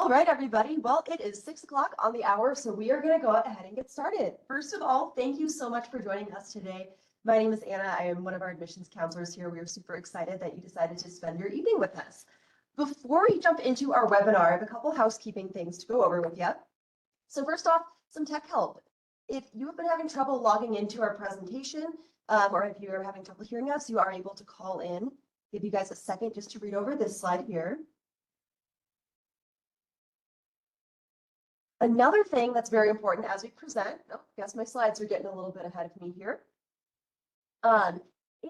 All right, everybody. Well, it is 6 o'clock on the hour, so we are going to go ahead and get started. First of all, thank you so much for joining us today. My name is Anna. I am one of our admissions counselors here. We are super excited that you decided to spend your evening with us. Before we jump into our webinar, I have a couple housekeeping things to go over with you. So first off, some tech help. If you have been having trouble logging into our presentation, or if you are having trouble hearing us, you are able to call in. Give you guys a second just to read over this slide here. Another thing that's very important as we present, I guess my slides are getting a little bit ahead of me here,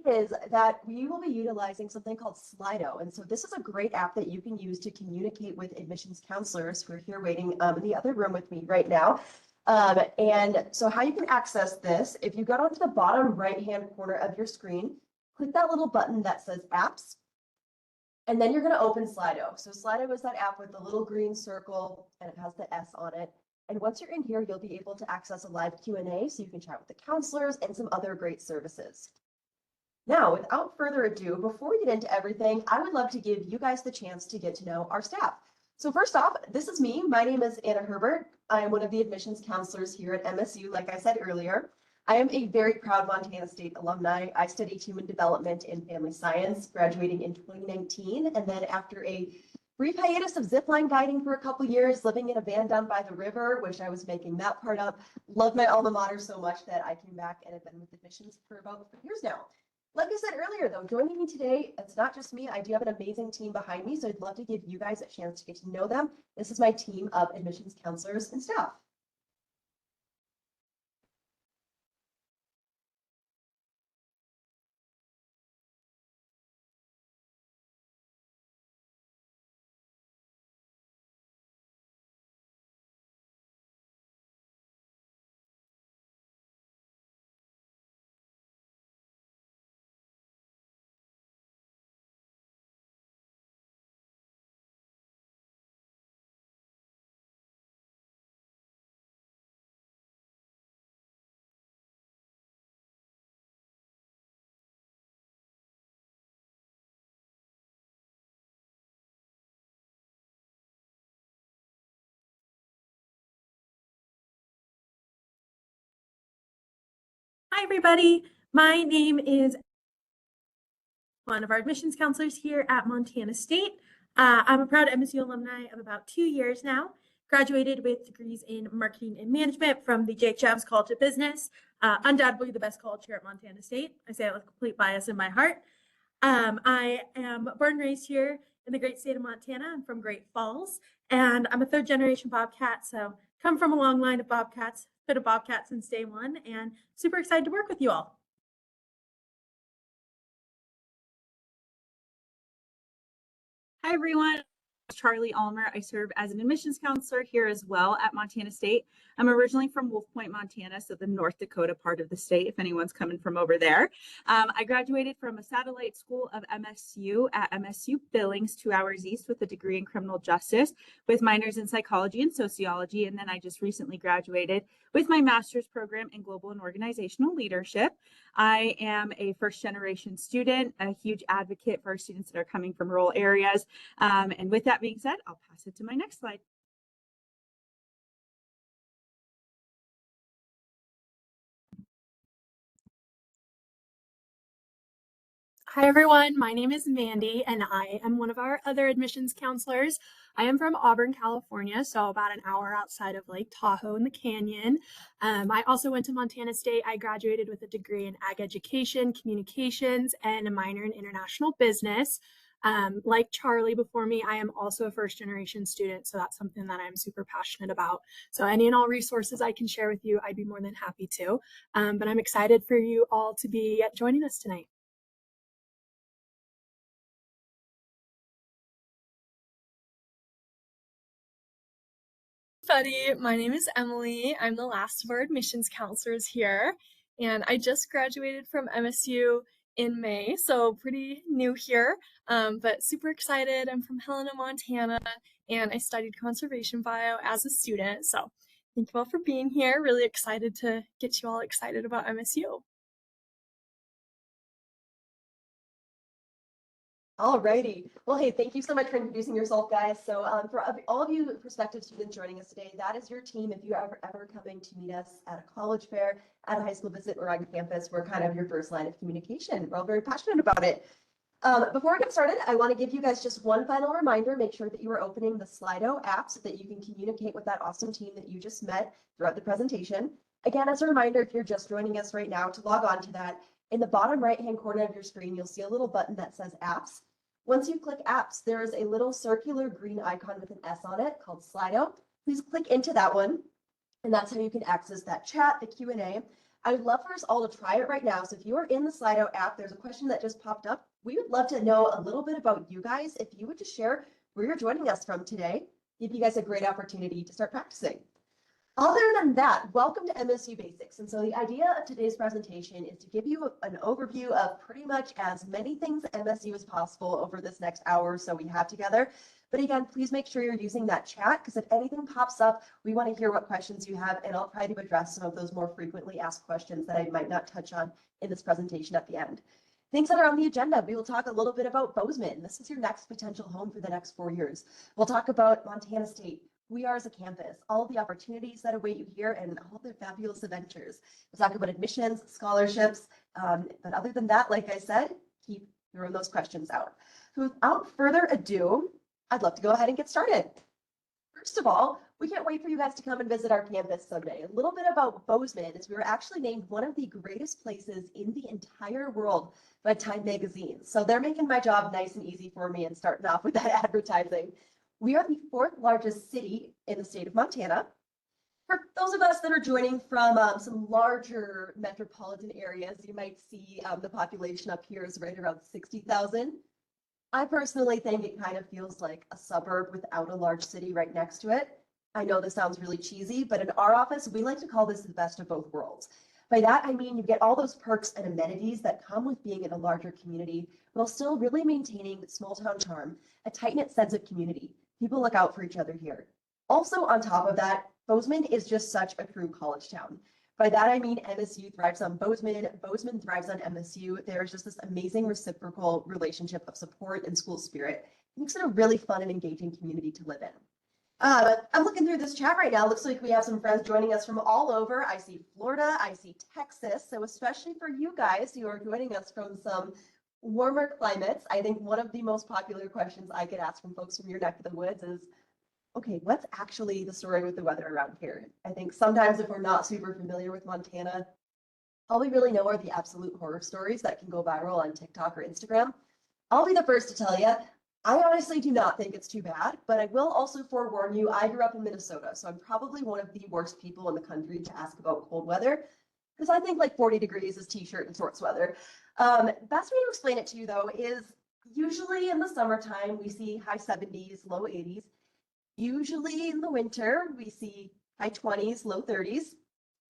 is that we will be utilizing something called Slido. And so this is a great app that you can use to communicate with admissions counselors who are here waiting in the other room with me right now. And so how you can access this, if you go down to the bottom right-hand corner of your screen, click that little button that says Apps, and then you're going to open Slido. So Slido is that app with the little green circle, and it has the S on it. And once you're in here, you'll be able to access a live Q&A, so you can chat with the counselors and some other great services. Now, without further ado, before we get into everything, I would love to give you guys the chance to get to know our staff. So first off, this is me. My name is Anna Herbert. I am one of the admissions counselors here at MSU, like I said earlier. I am a very proud Montana State alumni. I studied human development and family science, graduating in 2019. And then after a brief hiatus of zipline guiding for a couple years, living in a van down by the river, which I was making that part up, loved my alma mater so much that I came back and have been with admissions for about 3 years now. Like I said earlier, though, joining me today, it's not just me. I do have an amazing team behind me, so I'd love to give you guys a chance to get to know them. This is my team of admissions counselors and staff. Hi, everybody. My name is one of our admissions counselors here at Montana State. I'm a proud MSU alumni of about 2 years now. Graduated with degrees in marketing and management from the Jake Jabs College of Business. Undoubtedly the best college here at Montana State. I say that with complete bias in my heart. I am born and raised here in the great state of Montana. I'm from Great Falls, and I'm a third generation Bobcat, so come from a long line of Bobcats, been a Bobcat since day one, and super excited to work with you all. Hi, everyone. Charlie Ulmer. I serve as an admissions counselor here as well at Montana State. I'm originally from Wolf Point, Montana, so the North Dakota part of the state, if anyone's coming from over there. I graduated from a satellite school of MSU at MSU Billings, 2 hours east, with a degree in criminal justice with minors in psychology and sociology. And then I just recently graduated with my master's program in global and organizational leadership. I am a first generation student, a huge advocate for our students that are coming from rural areas. And with that being said, I'll pass it to my next slide. Hi, everyone. My name is Mandy, and I am one of our other admissions counselors. I am from Auburn, California, so about an hour outside of Lake Tahoe in the Canyon. I also went to Montana State. I graduated with a degree in ag education, communications, and a minor in international business. Like Charlie before me, I am also a first generation student, so that's something that I'm super passionate about. So any and all resources I can share with you, I'd be more than happy to. But I'm excited for you all to be joining us tonight. Buddy, my name is Emily. I'm the last of our admissions counselors here, and I just graduated from MSU in May, so pretty new here, but super excited. I'm from Helena, Montana, and I studied conservation bio as a student, so thank you all for being here. Really excited to get you all excited about MSU. Alrighty. Well, hey, thank you so much for introducing yourself, guys. So for all of you prospective students joining us today, that is your team. If you are ever coming to meet us at a college fair, at a high school visit, or on campus, we're kind of your first line of communication. We're all very passionate about it. Before we get started, I want to give you guys just one final reminder. Make sure that you are opening the Slido app so that you can communicate with that awesome team that you just met throughout the presentation. Again, as a reminder, if you're just joining us right now, to log on to that, in the bottom right-hand corner of your screen, you'll see a little button that says Apps. Once you click Apps, there is a little circular green icon with an S on it called Slido. Please click into that one, and that's how you can access that chat, the Q&A. I would love for us all to try it right now. So if you are in the Slido app, there's a question that just popped up. We would love to know a little bit about you guys. If you would just share where you're joining us from today, give you guys a great opportunity to start practicing. Other than that, welcome to MSU Basics. And so the idea of today's presentation is to give you an overview of pretty much as many things MSU as possible over this next hour or so we have together. But again, please make sure you're using that chat, because if anything pops up, we want to hear what questions you have, and I'll try to address some of those more frequently asked questions that I might not touch on in this presentation at the end. Things that are on the agenda, we will talk a little bit about Bozeman. This is your next potential home for the next 4 years. We'll talk about Montana State, who we are as a campus, all of the opportunities that await you here, and all the fabulous adventures. We'll talk about admissions, scholarships, but other than that, like I said, keep throwing those questions out. So without further ado, I'd love to go ahead and get started. First of all, we can't wait for you guys to come and visit our campus someday. A little bit about Bozeman is we were actually named one of the greatest places in the entire world by Time Magazine. So they're making my job nice and easy for me and starting off with that advertising. We are the 4th largest city in the state of Montana. For those of us that are joining from some larger metropolitan areas, you might see the population up here is right around 60,000. I personally think it kind of feels like a suburb without a large city right next to it. I know this sounds really cheesy, but in our office, we like to call this the best of both worlds. By that, I mean you get all those perks and amenities that come with being in a larger community, while still really maintaining small town charm, a tight-knit sense of community. People look out for each other here. Also, on top of that, Bozeman is just such a true college town. By that, I mean MSU thrives on Bozeman, Bozeman thrives on MSU. There's just this amazing reciprocal relationship of support and school spirit. It makes it a really fun and engaging community to live in. I'm looking through this chat right now. Looks like we have some friends joining us from all over. I see Florida, I see Texas. So especially for you guys who are joining us from some warmer climates, I think one of the most popular questions I get asked from folks from your neck of the woods is, okay, what's actually the story with the weather around here? I think sometimes if we're not super familiar with Montana, all we really know are the absolute horror stories that can go viral on TikTok or Instagram. I'll be the first to tell you, I honestly do not think it's too bad, but I will also forewarn you, I grew up in Minnesota, so I'm probably one of the worst people in the country to ask about cold weather, because I think like 40 degrees is t-shirt and shorts weather. Best way to explain it to you though is usually in the summertime, we see high 70s, low 80s. Usually in the winter, we see high 20s, low 30s.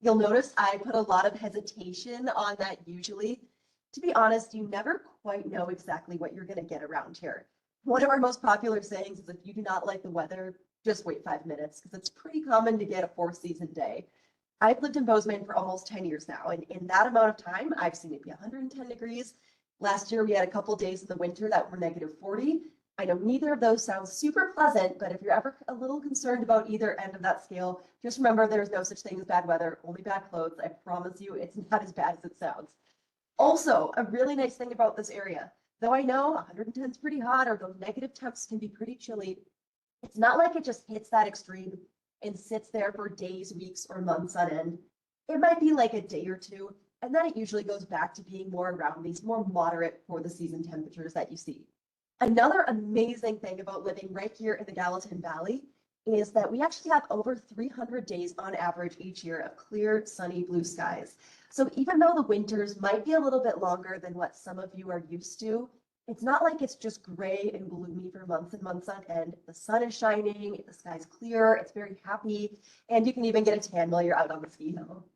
You'll notice I put a lot of hesitation on that usually. To be honest, you never quite know exactly what you're going to get around here. One of our most popular sayings is if you do not like the weather, just wait 5 minutes, because it's pretty common to get a 4-season day. I've lived in Bozeman for almost 10 years now, and in that amount of time, I've seen it be 110 degrees. Last year, we had a couple days in the winter that were negative 40. I know neither of those sounds super pleasant, but if you're ever a little concerned about either end of that scale, just remember there's no such thing as bad weather, only bad clothes. I promise you, it's not as bad as it sounds. Also, a really nice thing about this area, though I know 110 is pretty hot or those negative temps can be pretty chilly, it's not like it just hits that extreme and sits there for days, weeks, or months on end. It might be like a day or two, and then it usually goes back to being more around these more moderate for the season temperatures that you see. Another amazing thing about living right here in the Gallatin Valley is that we actually have over 300 days on average each year of clear, sunny blue skies. So even though the winters might be a little bit longer than what some of you are used to, it's not like it's just gray and gloomy for months and months on end. The sun is shining, the sky's clear, it's very happy, and you can even get a tan while you're out on the ski hill.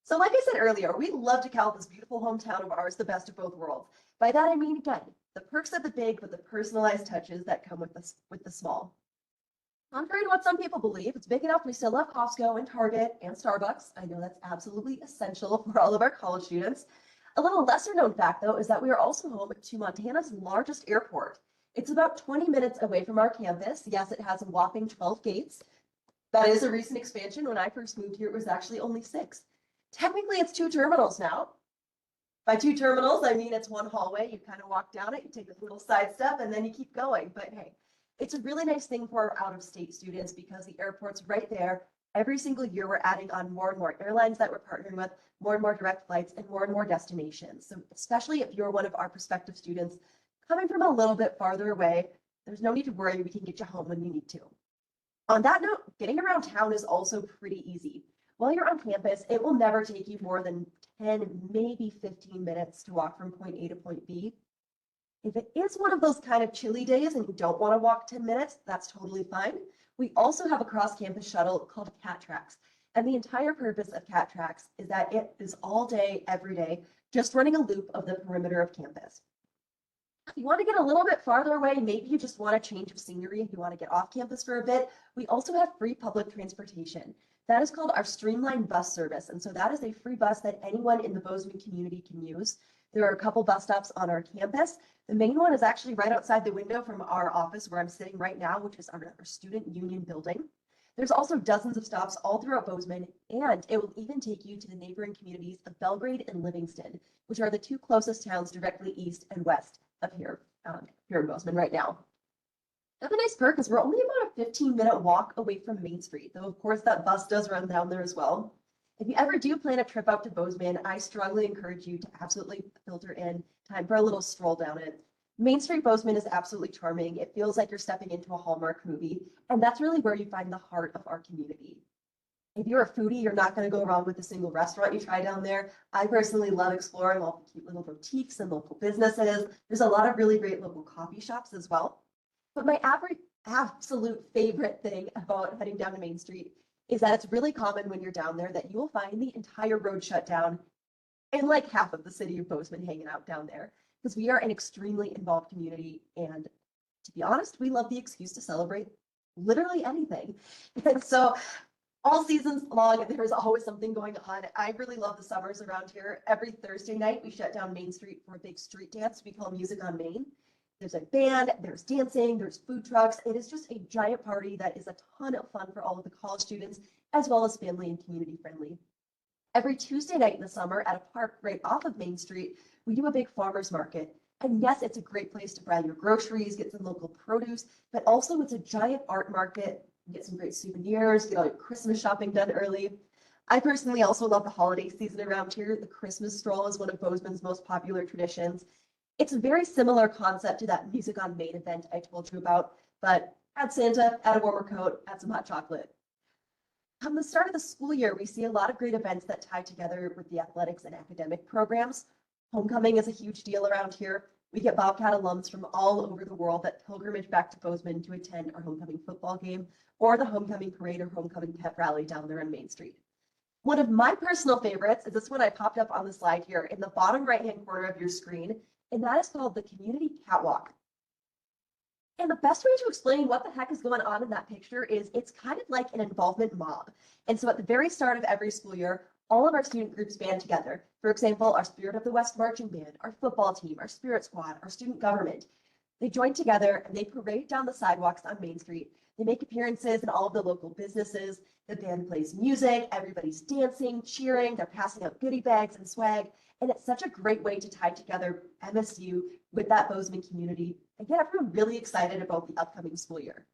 So like I said earlier, we love to call this beautiful hometown of ours the best of both worlds. By that I mean, again, the perks of the big, but the personalized touches that come with the small. Contrary to what some people believe, it's big enough we still have Costco and Target and Starbucks. I know that's absolutely essential for all of our college students. A little lesser known fact, though, is that we are also home to Montana's largest airport. It's about 20 minutes away from our campus. Yes, it has a whopping 12 gates. That is a recent expansion. When I first moved here, it was actually only 6. Technically, it's 2 terminals now. By 2 terminals, I mean it's one hallway. You kind of walk down it, you take a little side step, and then you keep going. But hey, it's a really nice thing for our out-of-state students because the airport's right there. Every single year, we're adding on more and more airlines that we're partnering with, more and more direct flights, and more destinations. So especially if you're one of our prospective students coming from a little bit farther away, there's no need to worry. We can get you home when you need to. On that note, getting around town is also pretty easy. While you're on campus, it will never take you more than 10, maybe 15 minutes to walk from point A to point B. If it is one of those kind of chilly days and you don't want to walk 10 minutes, that's totally fine. We also have a cross-campus shuttle called Cat Tracks. And the entire purpose of Cat Tracks is that it is all day, every day, just running a loop of the perimeter of campus. If you want to get a little bit farther away, maybe you just want a change of scenery, you want to get off campus for a bit, we also have free public transportation. That is called our Streamlined Bus Service. And so that is a free bus that anyone in the Bozeman community can use. There are a couple bus stops on our campus. The main one is actually right outside the window from our office where I'm sitting right now, which is our student union building. There's also dozens of stops all throughout Bozeman, and it will even take you to the neighboring communities of Belgrade and Livingston, which are the 2 closest towns directly east and west of here in Bozeman right now. Another nice perk is we're only about a 15-minute walk away from Main Street, though of course that bus does run down there as well. If you ever do plan a trip out to Bozeman, I strongly encourage you to absolutely filter in time for a little stroll down it. Main Street Bozeman is absolutely charming. It feels like you're stepping into a Hallmark movie, and that's really where you find the heart of our community. If you're a foodie, you're not going to go wrong with a single restaurant you try down there. I personally love exploring all the cute little boutiques and local businesses. There's a lot of really great local coffee shops as well. But my absolute favorite thing about heading down to Main Street is that it's really common when you're down there that you will find the entire road shut down and like half of the city of Bozeman hanging out down there, because we are an extremely involved community. And to be honest, we love the excuse to celebrate literally anything. And so all seasons long, there's always something going on. I really love the summers around here. Every Thursday night, we shut down Main Street for a big street dance we call Music on Main. There's a band, there's dancing, there's food trucks. It is just a giant party that is a ton of fun for all of the college students, as well as family and community friendly. Every Tuesday night in the summer at a park right off of Main Street, we do a big farmer's market. And yes, it's a great place to buy your groceries, get some local produce, but also it's a giant art market. Get some great souvenirs, get all your Christmas shopping done early. I personally also love the holiday season around here. The Christmas stroll is one of Bozeman's most popular traditions. It's a very similar concept to that Music on Main event I told you about, but add Santa, add a warmer coat, add some hot chocolate. Come the start of the school year, we see a lot of great events that tie together with the athletics and academic programs. Homecoming is a huge deal around here. We get Bobcat alums from all over the world that pilgrimage back to Bozeman to attend our homecoming football game or the homecoming parade or homecoming pep rally down there on Main Street. One of my personal favorites is this one I popped up on the slide here in the bottom right-hand corner of your screen, and that is called the Community Catwalk. And the best way to explain what the heck is going on in that picture is it's kind of like an involvement mob. And so at the very start of every school year, all of our student groups band together. For example, our Spirit of the West marching band, our football team, our spirit squad, our student government. They join together and they parade down the sidewalks on Main Street. They make appearances in all of the local businesses. The band plays music, everybody's dancing, cheering, they're passing out goodie bags and swag. And it's such a great way to tie together MSU with that Bozeman community and get everyone really excited about the upcoming school year.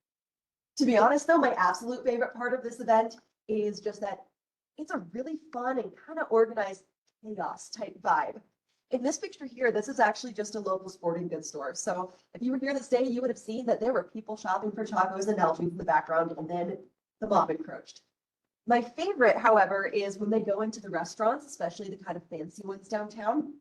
To be honest though, my absolute favorite part of this event is just that it's a really fun and kind of organized chaos type vibe. In this picture here, this is actually just a local sporting goods store. So if you were here this day, you would have seen that there were people shopping for tacos and Nalgene in the background, and then the mob encroached. My favorite, however, is when they go into the restaurants, especially the kind of fancy ones downtown,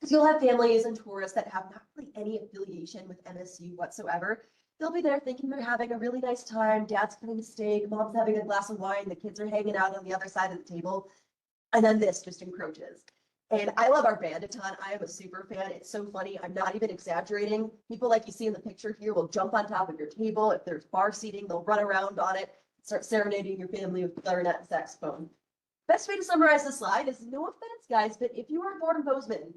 because you'll have families and tourists that have not really any affiliation with MSU whatsoever. They'll be there thinking they're having a really nice time. Dad's cutting a steak, mom's having a glass of wine, the kids are hanging out on the other side of the table, and then this just encroaches. And I love our band a ton. I am a super fan. It's so funny. I'm not even exaggerating. People like you see in the picture here will jump on top of your table. If there's bar seating, they'll run around on it, start serenading your family with clarinet and saxophone. Best way to summarize the slide is no offense, guys, but if you were born in Bozeman,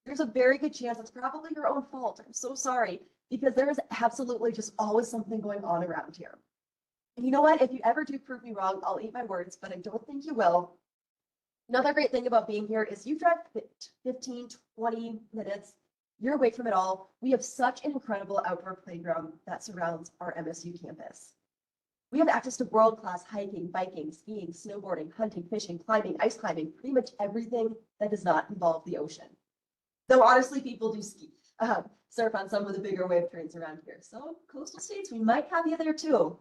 there's a very good chance it's probably your own fault. I'm so sorry, because there is absolutely just always something going on around here. And you know what? If you ever do prove me wrong, I'll eat my words, but I don't think you will. Another great thing about being here is you drive 15, 20 minutes, you're away from it all. We have such an incredible outdoor playground that surrounds our MSU campus. We have access to world-class hiking, biking, skiing, snowboarding, hunting, fishing, climbing, ice climbing, pretty much everything that does not involve the ocean. Though honestly, people do surf on some of the bigger wave trains around here. So coastal states, we might have you there too.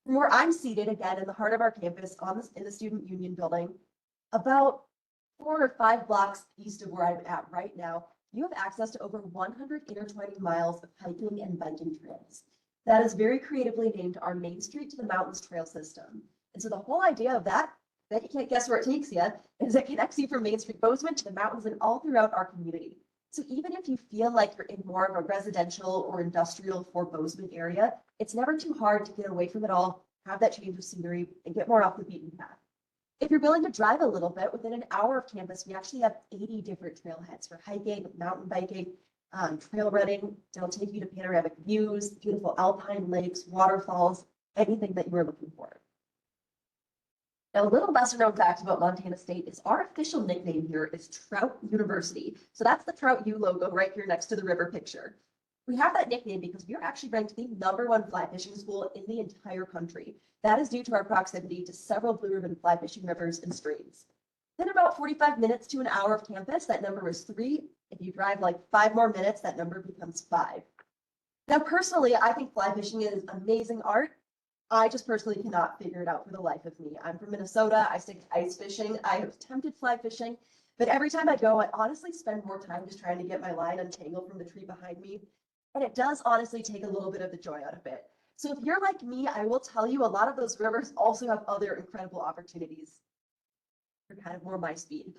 From where I'm seated, again, in the heart of our campus in the Student Union building, about 4 or 5 blocks east of where I'm at right now, you have access to over 100 intertwining miles of hiking and biking trails. That is very creatively named our Main Street to the Mountains trail system. And so the whole idea of that, bet you can't guess where it takes you, is it connects you from Main Street Bozeman to the mountains and all throughout our community. So even if you feel like you're in more of a residential or industrial for Bozeman area, it's never too hard to get away from it all, have that change of scenery, and get more off the beaten path. If you're willing to drive a little bit, within an hour of campus, we actually have 80 different trailheads for hiking, mountain biking, trail running. It'll take you to panoramic views, beautiful alpine lakes, waterfalls, anything that you are looking for. Now, a little lesser known fact about Montana State is our official nickname here is Trout University. So that's the Trout U logo right here next to the river picture. We have that nickname because we are actually ranked the #1 fly fishing school in the entire country. That is due to our proximity to several blue ribbon fly fishing rivers and streams. Then about 45 minutes to an hour of campus, that number is 3. If you drive like 5 more minutes, that number becomes 5. Now, personally, I think fly fishing is amazing art. I just personally cannot figure it out for the life of me. I'm from Minnesota. I stick to ice fishing. I have attempted fly fishing, but every time I go, I honestly spend more time just trying to get my line untangled from the tree behind me. And it does honestly take a little bit of the joy out of it. So if you're like me, I will tell you a lot of those rivers also have other incredible opportunities. They're kind of more my speed.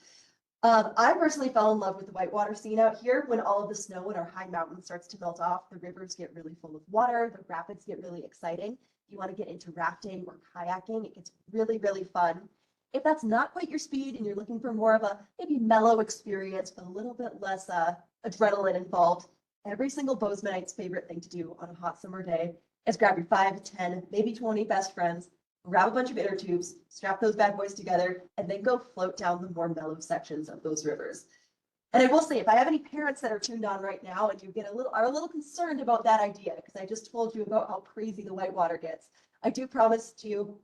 I personally fell in love with the whitewater scene out here. When all of the snow in our high mountains starts to melt off, the rivers get really full of water, the rapids get really exciting. If you want to get into rafting or kayaking, it gets really, really fun. If that's not quite your speed and you're looking for more of a maybe mellow experience with a little bit less adrenaline involved, every single Bozemanite's favorite thing to do on a hot summer day is grab your 5, 10, maybe 20 best friends, grab a bunch of inner tubes, strap those bad boys together, and then go float down the more mellow sections of those rivers. And I will say, if I have any parents that are tuned on right now and you are a little concerned about that idea, because I just told you about how crazy the whitewater gets, I do promise to you,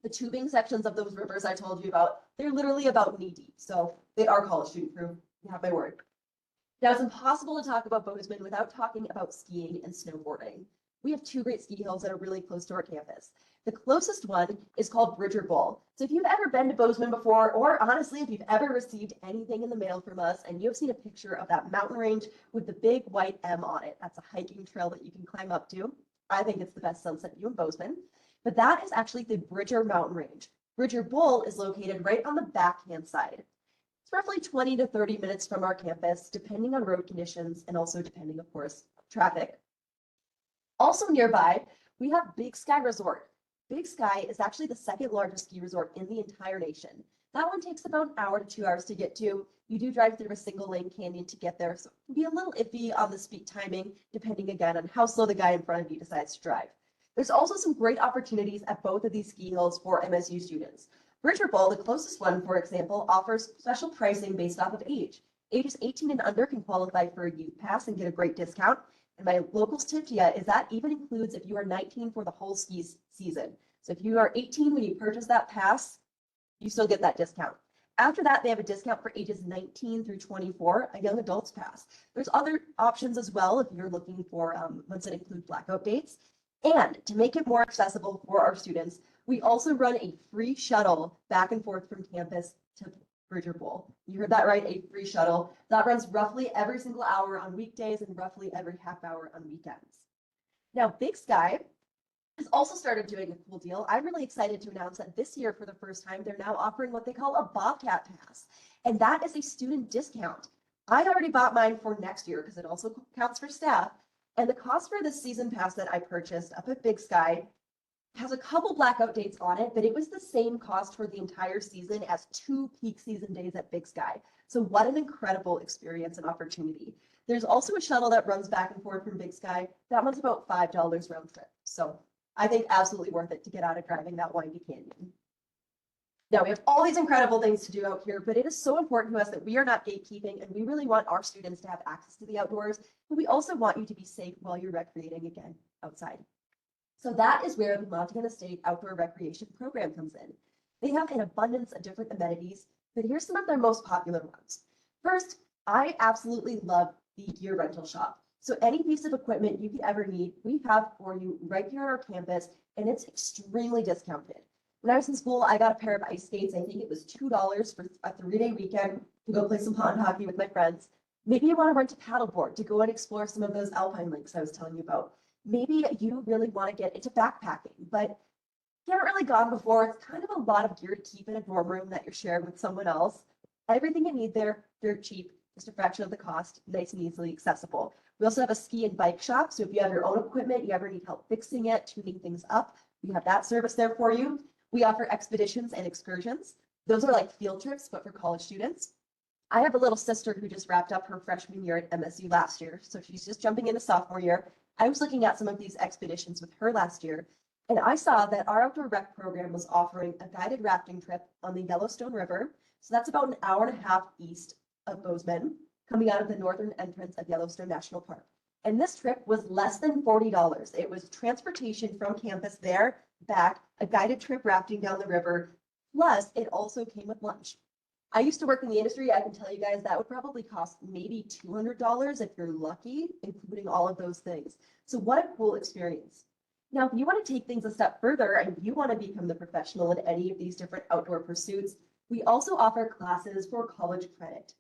the tubing sections of those rivers I told you about, they're literally about knee deep. So they are college student proof. You have my word. Now, it's impossible to talk about Bozeman without talking about skiing and snowboarding. We have 2 great ski hills that are really close to our campus. The closest one is called Bridger Bowl. So if you've ever been to Bozeman before, or honestly, if you've ever received anything in the mail from us and you've seen a picture of that mountain range with the big white M on it, that's a hiking trail that you can climb up to. I think it's the best sunset view in Bozeman. But that is actually the Bridger Mountain Range. Bridger Bowl is located right on the backhand side. It's roughly 20 to 30 minutes from our campus, depending on road conditions and also depending, of course, traffic. Also nearby, we have Big Sky Resort. Big Sky is actually the 2nd largest ski resort in the entire nation. That one takes about an hour to 2 hours to get to. You do drive through a single lane canyon to get there, so it can be a little iffy on the speed timing, depending again on how slow the guy in front of you decides to drive. There's also some great opportunities at both of these ski hills for MSU students. Bridger Bowl, the closest one, for example, offers special pricing based off of age. Ages 18 and under can qualify for a youth pass and get a great discount. And my locals tip to you is that even includes if you are 19 for the whole ski season. So if you are 18 when you purchase that pass, you still get that discount. After that, they have a discount for ages 19 through 24, a young adults pass. There's other options as well if you're looking for ones that include blackout dates. And to make it more accessible for our students, we also run a free shuttle back and forth from campus to Bridger Bowl. You heard that right, a free shuttle. That runs roughly every single hour on weekdays and roughly every half hour on weekends. Now, Big Sky has also started doing a cool deal. I'm really excited to announce that this year, for the first time, they're now offering what they call a Bobcat Pass. And that is a student discount. I already bought mine for next year because it also counts for staff. And the cost for this season pass that I purchased up at Big Sky has a couple blackout dates on it, but it was the same cost for the entire season as 2 peak season days at Big Sky. So what an incredible experience and opportunity. There's also a shuttle that runs back and forth from Big Sky. That one's about $5 round trip. So I think absolutely worth it to get out of driving that windy canyon. Now we have all these incredible things to do out here, but it is so important to us that we are not gatekeeping and we really want our students to have access to the outdoors, but we also want you to be safe while you're recreating again outside. So that is where the Montana State Outdoor Recreation Program comes in. They have an abundance of different amenities, but here's some of their most popular ones. First, I absolutely love the gear rental shop. So any piece of equipment you could ever need, we have for you right here on our campus, and it's extremely discounted. When I was in school, I got a pair of ice skates. I think it was $2 for a 3-day weekend to go play some pond hockey with my friends. Maybe you want to rent a paddleboard to go and explore some of those alpine lakes I was telling you about. Maybe you really want to get into backpacking, but you haven't really gone before. It's kind of a lot of gear to keep in a dorm room that you're sharing with someone else. Everything you need there, dirt cheap, just a fraction of the cost, nice and easily accessible. We also have a ski and bike shop. So if you have your own equipment, you ever need help fixing it, tuning things up, we have that service there for you. We offer expeditions and excursions. Those are like field trips, but for college students. I have a little sister who just wrapped up her freshman year at MSU last year. So she's just jumping into sophomore year. I was looking at some of these expeditions with her last year, and I saw that our outdoor rec program was offering a guided rafting trip on the Yellowstone River. So that's about an hour and a half east of Bozeman, coming out of the northern entrance of Yellowstone National Park. And this trip was less than $40. It was transportation from campus there, back, a guided trip rafting down the river, plus it also came with lunch. I used to work in the industry. I can tell you guys that would probably cost maybe $200 if you're lucky, including all of those things. So what a cool experience. Now, if you want to take things a step further and you want to become the professional in any of these different outdoor pursuits, we also offer classes for college credit.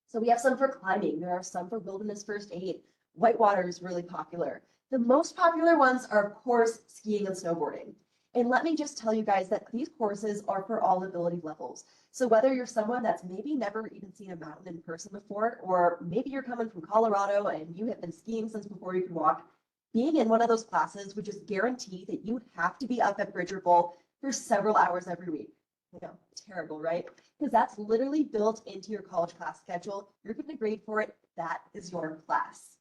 So we have some for climbing. There are some for wilderness first aid. Whitewater is really popular. The most popular ones are, of course, skiing and snowboarding. And let me just tell you guys that these courses are for all ability levels. So whether you're someone that's maybe never even seen a mountain in person before, or maybe you're coming from Colorado and you have been skiing since before you could walk, being in one of those classes would just guarantee that you would have to be up at Bridger Bowl for several hours every week. You know, terrible, right? Because that's literally built into your college class schedule. You're getting a grade for it. That is your class.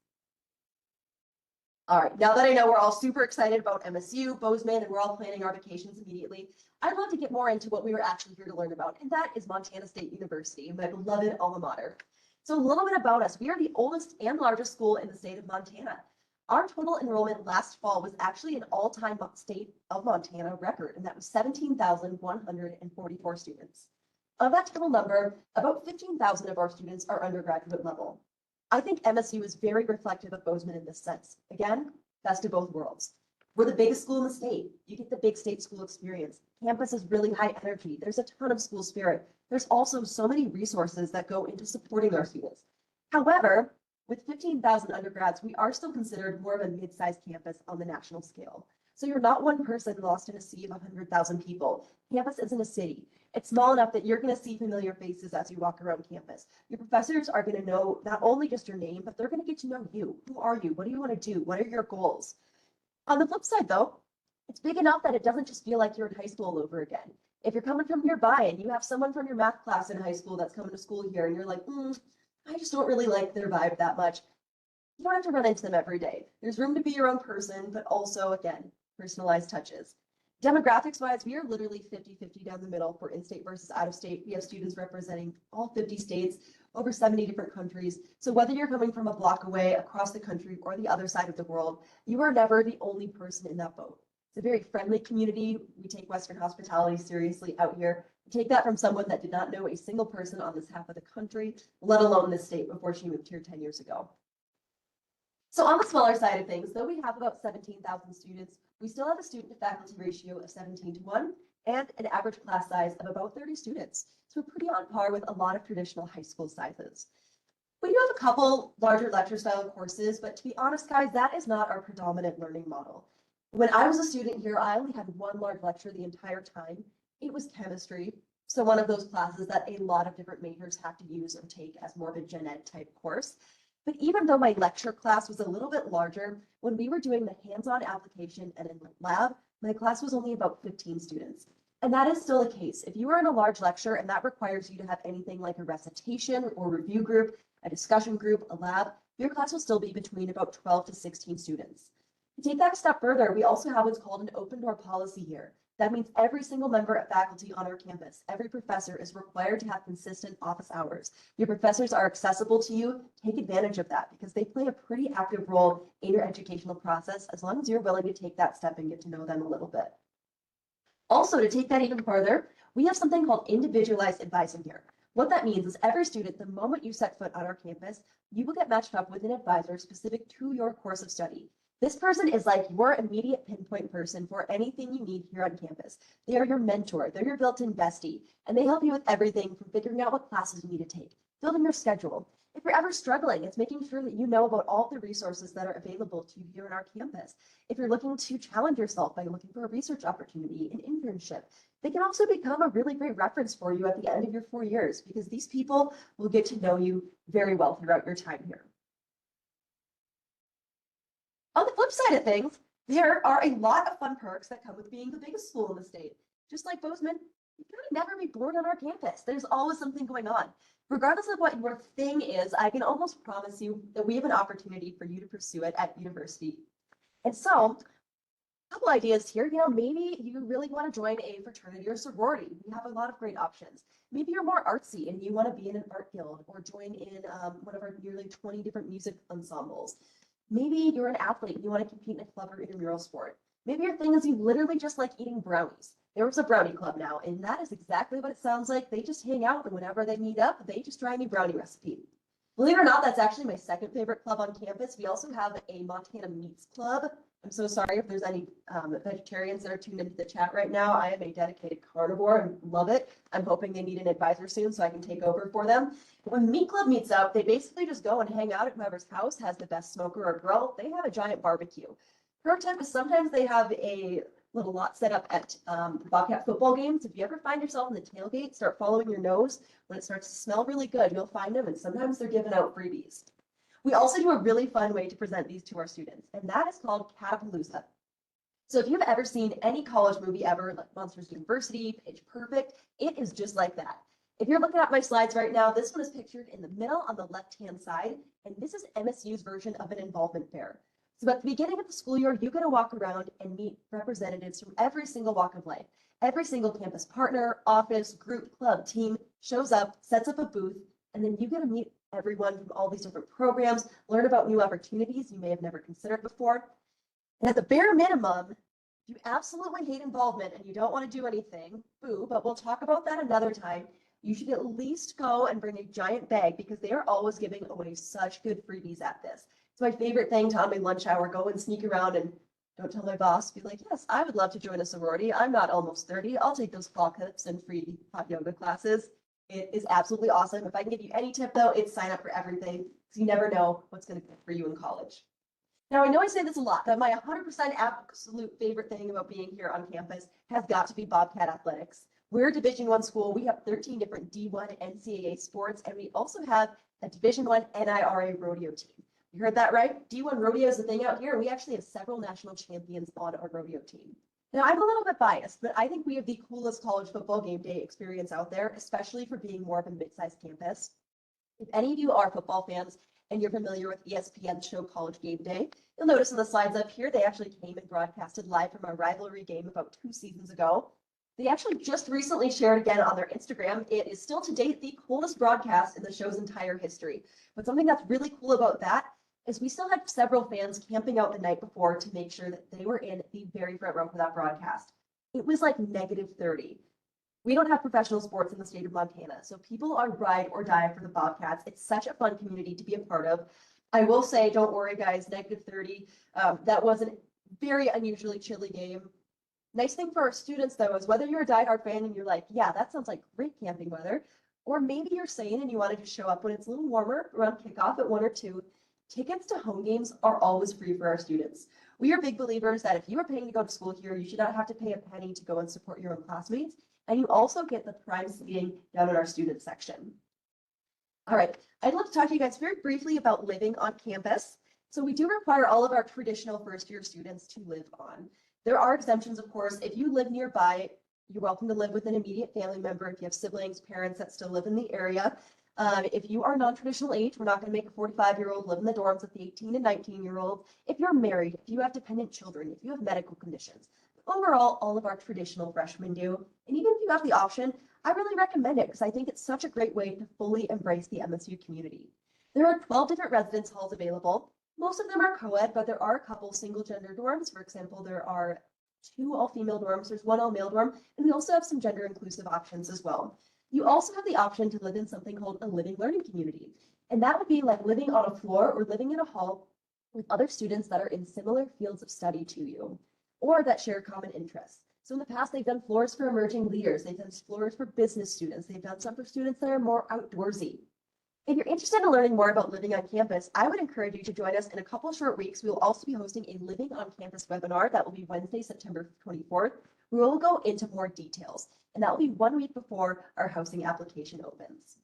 All right, now that I know we're all super excited about MSU, Bozeman, and we're all planning our vacations immediately, I'd love to get more into what we were actually here to learn about, and that is Montana State University, my beloved alma mater. So a little bit about us. We are the oldest and largest school in the state of Montana. Our total enrollment last fall was actually an all-time state of Montana record, and that was 17,144 students. Of that total number, about 15,000 of our students are undergraduate level. I think MSU is very reflective of Bozeman in this sense. Again, best of both worlds. We're the biggest school in the state. You get the big state school experience. Campus is really high energy. There's a ton of school spirit. There's also so many resources that go into supporting our students. However, with 15,000 undergrads, we are still considered more of a mid-sized campus on the national scale. So you're not one person lost in a sea of 100,000 people. Campus isn't a city. It's small enough that you're going to see familiar faces as you walk around campus. Your professors are going to know not only just your name, but they're going to get to know you. Who are you? What do you want to do? What are your goals? On the flip side, though, it's big enough that it doesn't just feel like you're in high school all over again. If you're coming from nearby and you have someone from your math class in high school that's coming to school here and you're like, I just don't really like their vibe that much, you don't have to run into them every day. There's room to be your own person, but also, again, personalized touches. Demographics wise, we are literally 50-50 down the middle for in-state versus out-of-state. We have students representing all 50 states, over 70 different countries. So whether you're coming from a block away, across the country, or the other side of the world, you are never the only person in that boat. It's a very friendly community. We take Western hospitality seriously out here. We take that from someone that did not know a single person on this half of the country, let alone this state, before she moved here 10 years ago. So on the smaller side of things, though we have about 17,000 students, we still have a student to faculty ratio of 17:1 and an average class size of about 30 students. So we're pretty on par with a lot of traditional high school sizes. We do have a couple larger lecture style courses, but to be honest, guys, that is not our predominant learning model. When I was a student here, I only had one large lecture the entire time. It was chemistry. So one of those classes that a lot of different majors have to use or take as more of a gen ed type course. But even though my lecture class was a little bit larger, when we were doing the hands-on application and in the lab, My class was only about 15 students. And that is still the case. If you are in a large lecture and that requires you to have anything like a recitation or review group, a discussion group, a lab, your class will still be between about 12 to 16 students. To take that a step further, we also have what's called an open door policy here. That means every single member of faculty on our campus, every professor is required to have consistent office hours. Your professors are accessible to you. Take advantage of that because they play a pretty active role in your educational process as long as you're willing to take that step and get to know them a little bit. Also, to take that even further, we have something called individualized advising here. What that means is every student, the moment you set foot on our campus, you will get matched up with an advisor specific to your course of study. This person is like your immediate pinpoint person for anything you need here on campus. They are your mentor, they're your built-in bestie, and they help you with everything from figuring out what classes you need to take, building your schedule. If you're ever struggling, it's making sure that you know about all the resources that are available to you here on our campus. If you're looking to challenge yourself by looking for a research opportunity, an internship, they can also become a really great reference for you at the end of your 4 years because these people will get to know you very well throughout your time here. On the flip side of things, there are a lot of fun perks that come with being the biggest school in the state. Just like Bozeman, you can never be bored on our campus. There's always something going on. Regardless of what your thing is, I can almost promise you that we have an opportunity for you to pursue it at university. And so, a couple ideas here. Maybe you really want to join a fraternity or sorority. We have a lot of great options. Maybe you're more artsy and you want to be in an art guild or join in one of our nearly 20 different music ensembles. Maybe you're an athlete and you want to compete in a club or intramural sport. Maybe your thing is you literally just like eating brownies. There was a brownie club now, and that is exactly what it sounds like. They just hang out, and whenever they meet up, they just try a new brownie recipe. Believe it or not, that's actually my second favorite club on campus. We also have a Montana Meats Club. I'm so sorry if there's any vegetarians that are tuned into the chat right now. I am a dedicated carnivore and love it. I'm hoping they need an advisor soon so I can take over for them. But when Meat Club meets up, they basically just go and hang out at whoever's house has the best smoker or grill. They have a giant barbecue. Pro tip is sometimes they have a little lot set up at Bobcat football games. If you ever find yourself in the tailgate, start following your nose. When it starts to smell really good, you'll find them, and sometimes they're giving out freebies. We also do a really fun way to present these to our students, and that is called Catapalooza. So if you've ever seen any college movie ever, like Monsters University, Pitch Perfect, it is just like that. If you're looking at my slides right now, this one is pictured in the middle on the left-hand side, and this is MSU's version of an involvement fair. So at the beginning of the school year, you get to walk around and meet representatives from every single walk of life. Every single campus partner, office, group, club, team shows up, sets up a booth, and then you get to meet everyone from all these different programs, learn about new opportunities you may have never considered before. And at the bare minimum, you absolutely hate involvement and you don't want to do anything, boo, but we'll talk about that another time. You should at least go and bring a giant bag because they are always giving away such good freebies at this. It's my favorite thing to on my lunch hour, go and sneak around and don't tell my boss, be like, yes, I would love to join a sorority. I'm not almost 30. I'll take those claw clips and free hot yoga classes. It is absolutely awesome. If I can give you any tip though, it's sign up for everything because you never know what's going to be for you in college. Now, I know I say this a lot, but my 100% absolute favorite thing about being here on campus has got to be Bobcat Athletics. We're a Division I school. We have 13 different D1 NCAA sports, and we also have a Division I NIRA rodeo team. You heard that right? D1 rodeo is the thing out here. We actually have several national champions on our rodeo team. Now, I'm a little bit biased, but I think we have the coolest college football game day experience out there, especially for being more of a mid-sized campus. If any of you are football fans and you're familiar with ESPN's show College Game Day, you'll notice in the slides up here, they actually came and broadcasted live from our rivalry game about 2 seasons ago. They actually just recently shared again on their Instagram. It is still to date the coolest broadcast in the show's entire history. But something that's really cool about that is we still had several fans camping out the night before to make sure that they were in the very front row for that broadcast. It was like -30. We don't have professional sports in the state of Montana, so people are ride or die for the Bobcats. It's such a fun community to be a part of. I will say, don't worry guys, -30. That was a very unusually chilly game. Nice thing for our students though is whether you're a diehard fan and you're like, yeah, that sounds like great camping weather, or maybe you're sane and you wanted to show up when it's a little warmer around kickoff at 1 or 2, tickets to home games are always free for our students. We are big believers that if you are paying to go to school here, you should not have to pay a penny to go and support your own classmates. And you also get the prime seating down in our student section. All right, I'd love to talk to you guys very briefly about living on campus. So we do require all of our traditional first-year students to live on There are exemptions, of course. If you live nearby, you're welcome to live with an immediate family member if you have siblings, parents that still live in the area. If you are non-traditional age, we're not going to make a 45-year-old live in the dorms with the 18 and 19-year-old. If you're married, if you have dependent children, if you have medical conditions, overall, all of our traditional freshmen do. And even if you have the option, I really recommend it because I think it's such a great way to fully embrace the MSU community. There are 12 different residence halls available. Most of them are co-ed, but there are a couple single gender dorms. For example, there are 2 all-female dorms, there's 1 all-male dorm, and we also have some gender inclusive options as well. You also have the option to live in something called a living learning community. And that would be like living on a floor or living in a hall with other students that are in similar fields of study to you or that share common interests. So in the past, they've done floors for emerging leaders. They've done floors for business students. They've done some for students that are more outdoorsy. If you're interested in learning more about living on campus, I would encourage you to join us in a couple short weeks. We will also be hosting a Living on Campus webinar that will be Wednesday, September 24th. We will go into more details, and that will be 1 week before our housing application opens.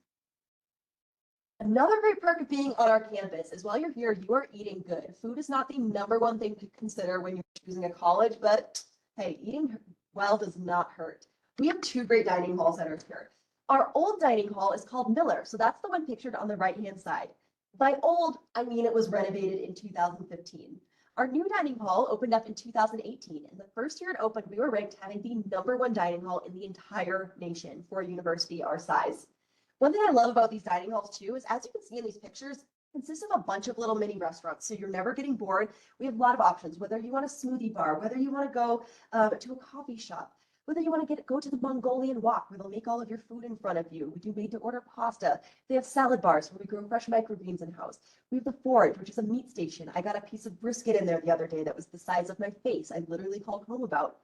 Another great perk of being on our campus is while you're here, you are eating good. Food is not the #1 thing to consider when you're choosing a college, but hey, eating well does not hurt. We have 2 great dining halls that are here. Our old dining hall is called Miller, so that's the one pictured on the right-hand side. By old, I mean it was renovated in 2015. Our new dining hall opened up in 2018, and the first year it opened, we were ranked having the #1 dining hall in the entire nation for a university our size. One thing I love about these dining halls too is, as you can see in these pictures, it consists of a bunch of little mini restaurants, so you're never getting bored. We have a lot of options, whether you want a smoothie bar, whether you want to go to a coffee shop, whether you want to go to the Mongolian Walk where they'll make all of your food in front of you. We do made to order pasta. They have salad bars where we grow fresh microgreens in-house. We have the Forge, which is a meat station. I got a piece of brisket in there the other day that was the size of my face. I literally called home about.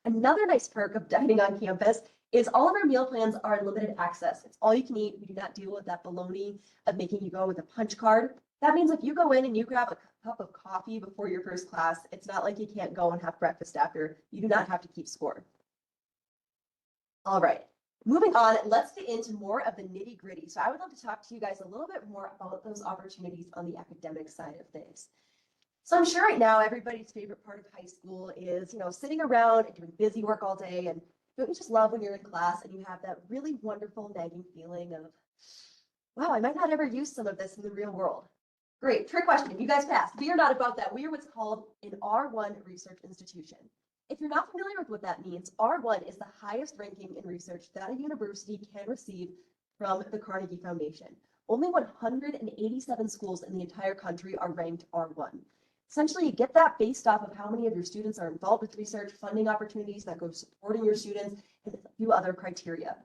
Another nice perk of dining on campus is all of our meal plans are unlimited access. It's all you can eat. We do not deal with that baloney of making you go with a punch card. That means if you go in and you grab a cup of coffee before your first class, it's not like you can't go and have breakfast after. You do not have to keep score. All right, moving on, let's get into more of the nitty gritty. So I would love to talk to you guys a little bit more about those opportunities on the academic side of things. So I'm sure right now everybody's favorite part of high school is, sitting around and doing busy work all day. And don't you just love when you're in class and you have that really wonderful nagging feeling of, wow, I might not ever use some of this in the real world. Great, trick question, you guys passed. We are not about that. We are what's called an R1 research institution. If you're not familiar with what that means, R1 is the highest ranking in research that a university can receive from the Carnegie Foundation. Only 187 schools in the entire country are ranked R1. Essentially, you get that based off of how many of your students are involved with research, funding opportunities that go supporting your students, and a few other criteria.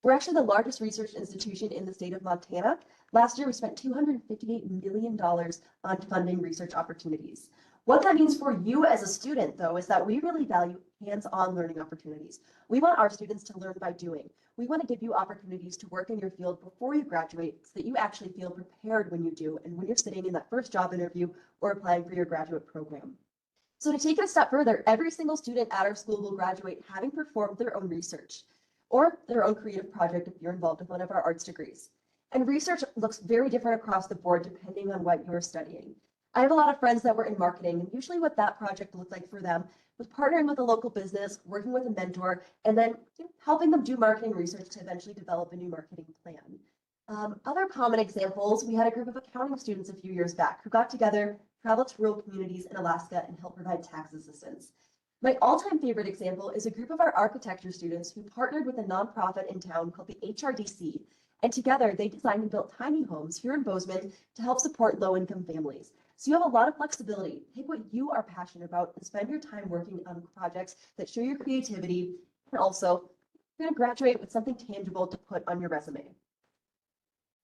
We're actually the largest research institution in the state of Montana. Last year, we spent $258 million on funding research opportunities. What that means for you as a student, though, is that we really value hands-on learning opportunities. We want our students to learn by doing. We want to give you opportunities to work in your field before you graduate so that you actually feel prepared when you do and when you're sitting in that first job interview or applying for your graduate program. So to take it a step further, every single student at our school will graduate having performed their own research or their own creative project if you're involved in one of our arts degrees. And research looks very different across the board depending on what you're studying. I have a lot of friends that were in marketing, and usually what that project looked like for them was partnering with a local business, working with a mentor, and then helping them do marketing research to eventually develop a new marketing plan. Other common examples, we had a group of accounting students a few years back who got together, traveled to rural communities in Alaska, and helped provide tax assistance. My all-time favorite example is a group of our architecture students who partnered with a nonprofit in town called the HRDC, and together they designed and built tiny homes here in Bozeman to help support low-income families. So you have a lot of flexibility. Take what you are passionate about and spend your time working on projects that show your creativity, and also you're going to graduate with something tangible to put on your resume.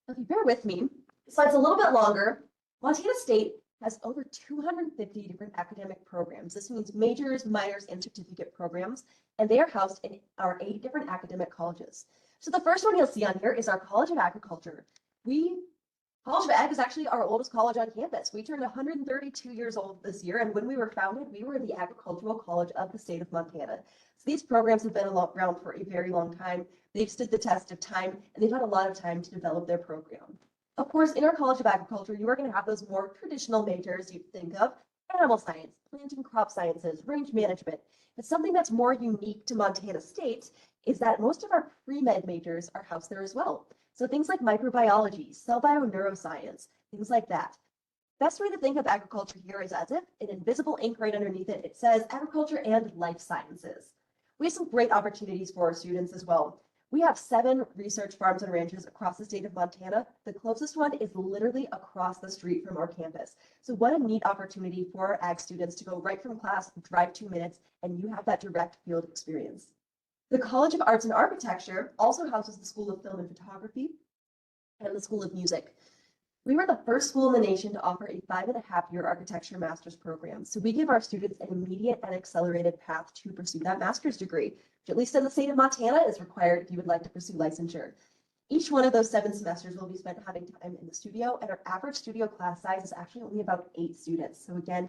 If you bear with me, the slide's a little bit longer. Montana State has over 250 different academic programs. This means majors, minors, and certificate programs, and they are housed in our 8 different academic colleges. So the first one you'll see on here is our College of Agriculture. College of Ag is actually our oldest college on campus. We turned 132 years old this year, and when we were founded, we were the agricultural college of the state of Montana. So these programs have been around for a very long time. They've stood the test of time, and they've had a lot of time to develop their program. Of course, in our College of Agriculture, you are going to have those more traditional majors you'd think of, animal science, plant and crop sciences, range management. But something that's more unique to Montana State is that most of our pre-med majors are housed there as well. So things like microbiology, cell bio-neuroscience, things like that. Best way to think of agriculture here is as if an invisible ink right underneath it, it says agriculture and life sciences. We have some great opportunities for our students as well. We have 7 research farms and ranches across the state of Montana. The closest one is literally across the street from our campus. So what a neat opportunity for our ag students to go right from class, drive 2 minutes, and you have that direct field experience. The College of Arts and Architecture also houses the School of Film and Photography and the School of Music. We were the first school in the nation to offer a 5.5-year architecture master's program. So we give our students an immediate and accelerated path to pursue that master's degree, which at least in the state of Montana is required if you would like to pursue licensure. Each one of those 7 semesters will be spent having time in the studio, and our average studio class size is actually only about 8 students. So again,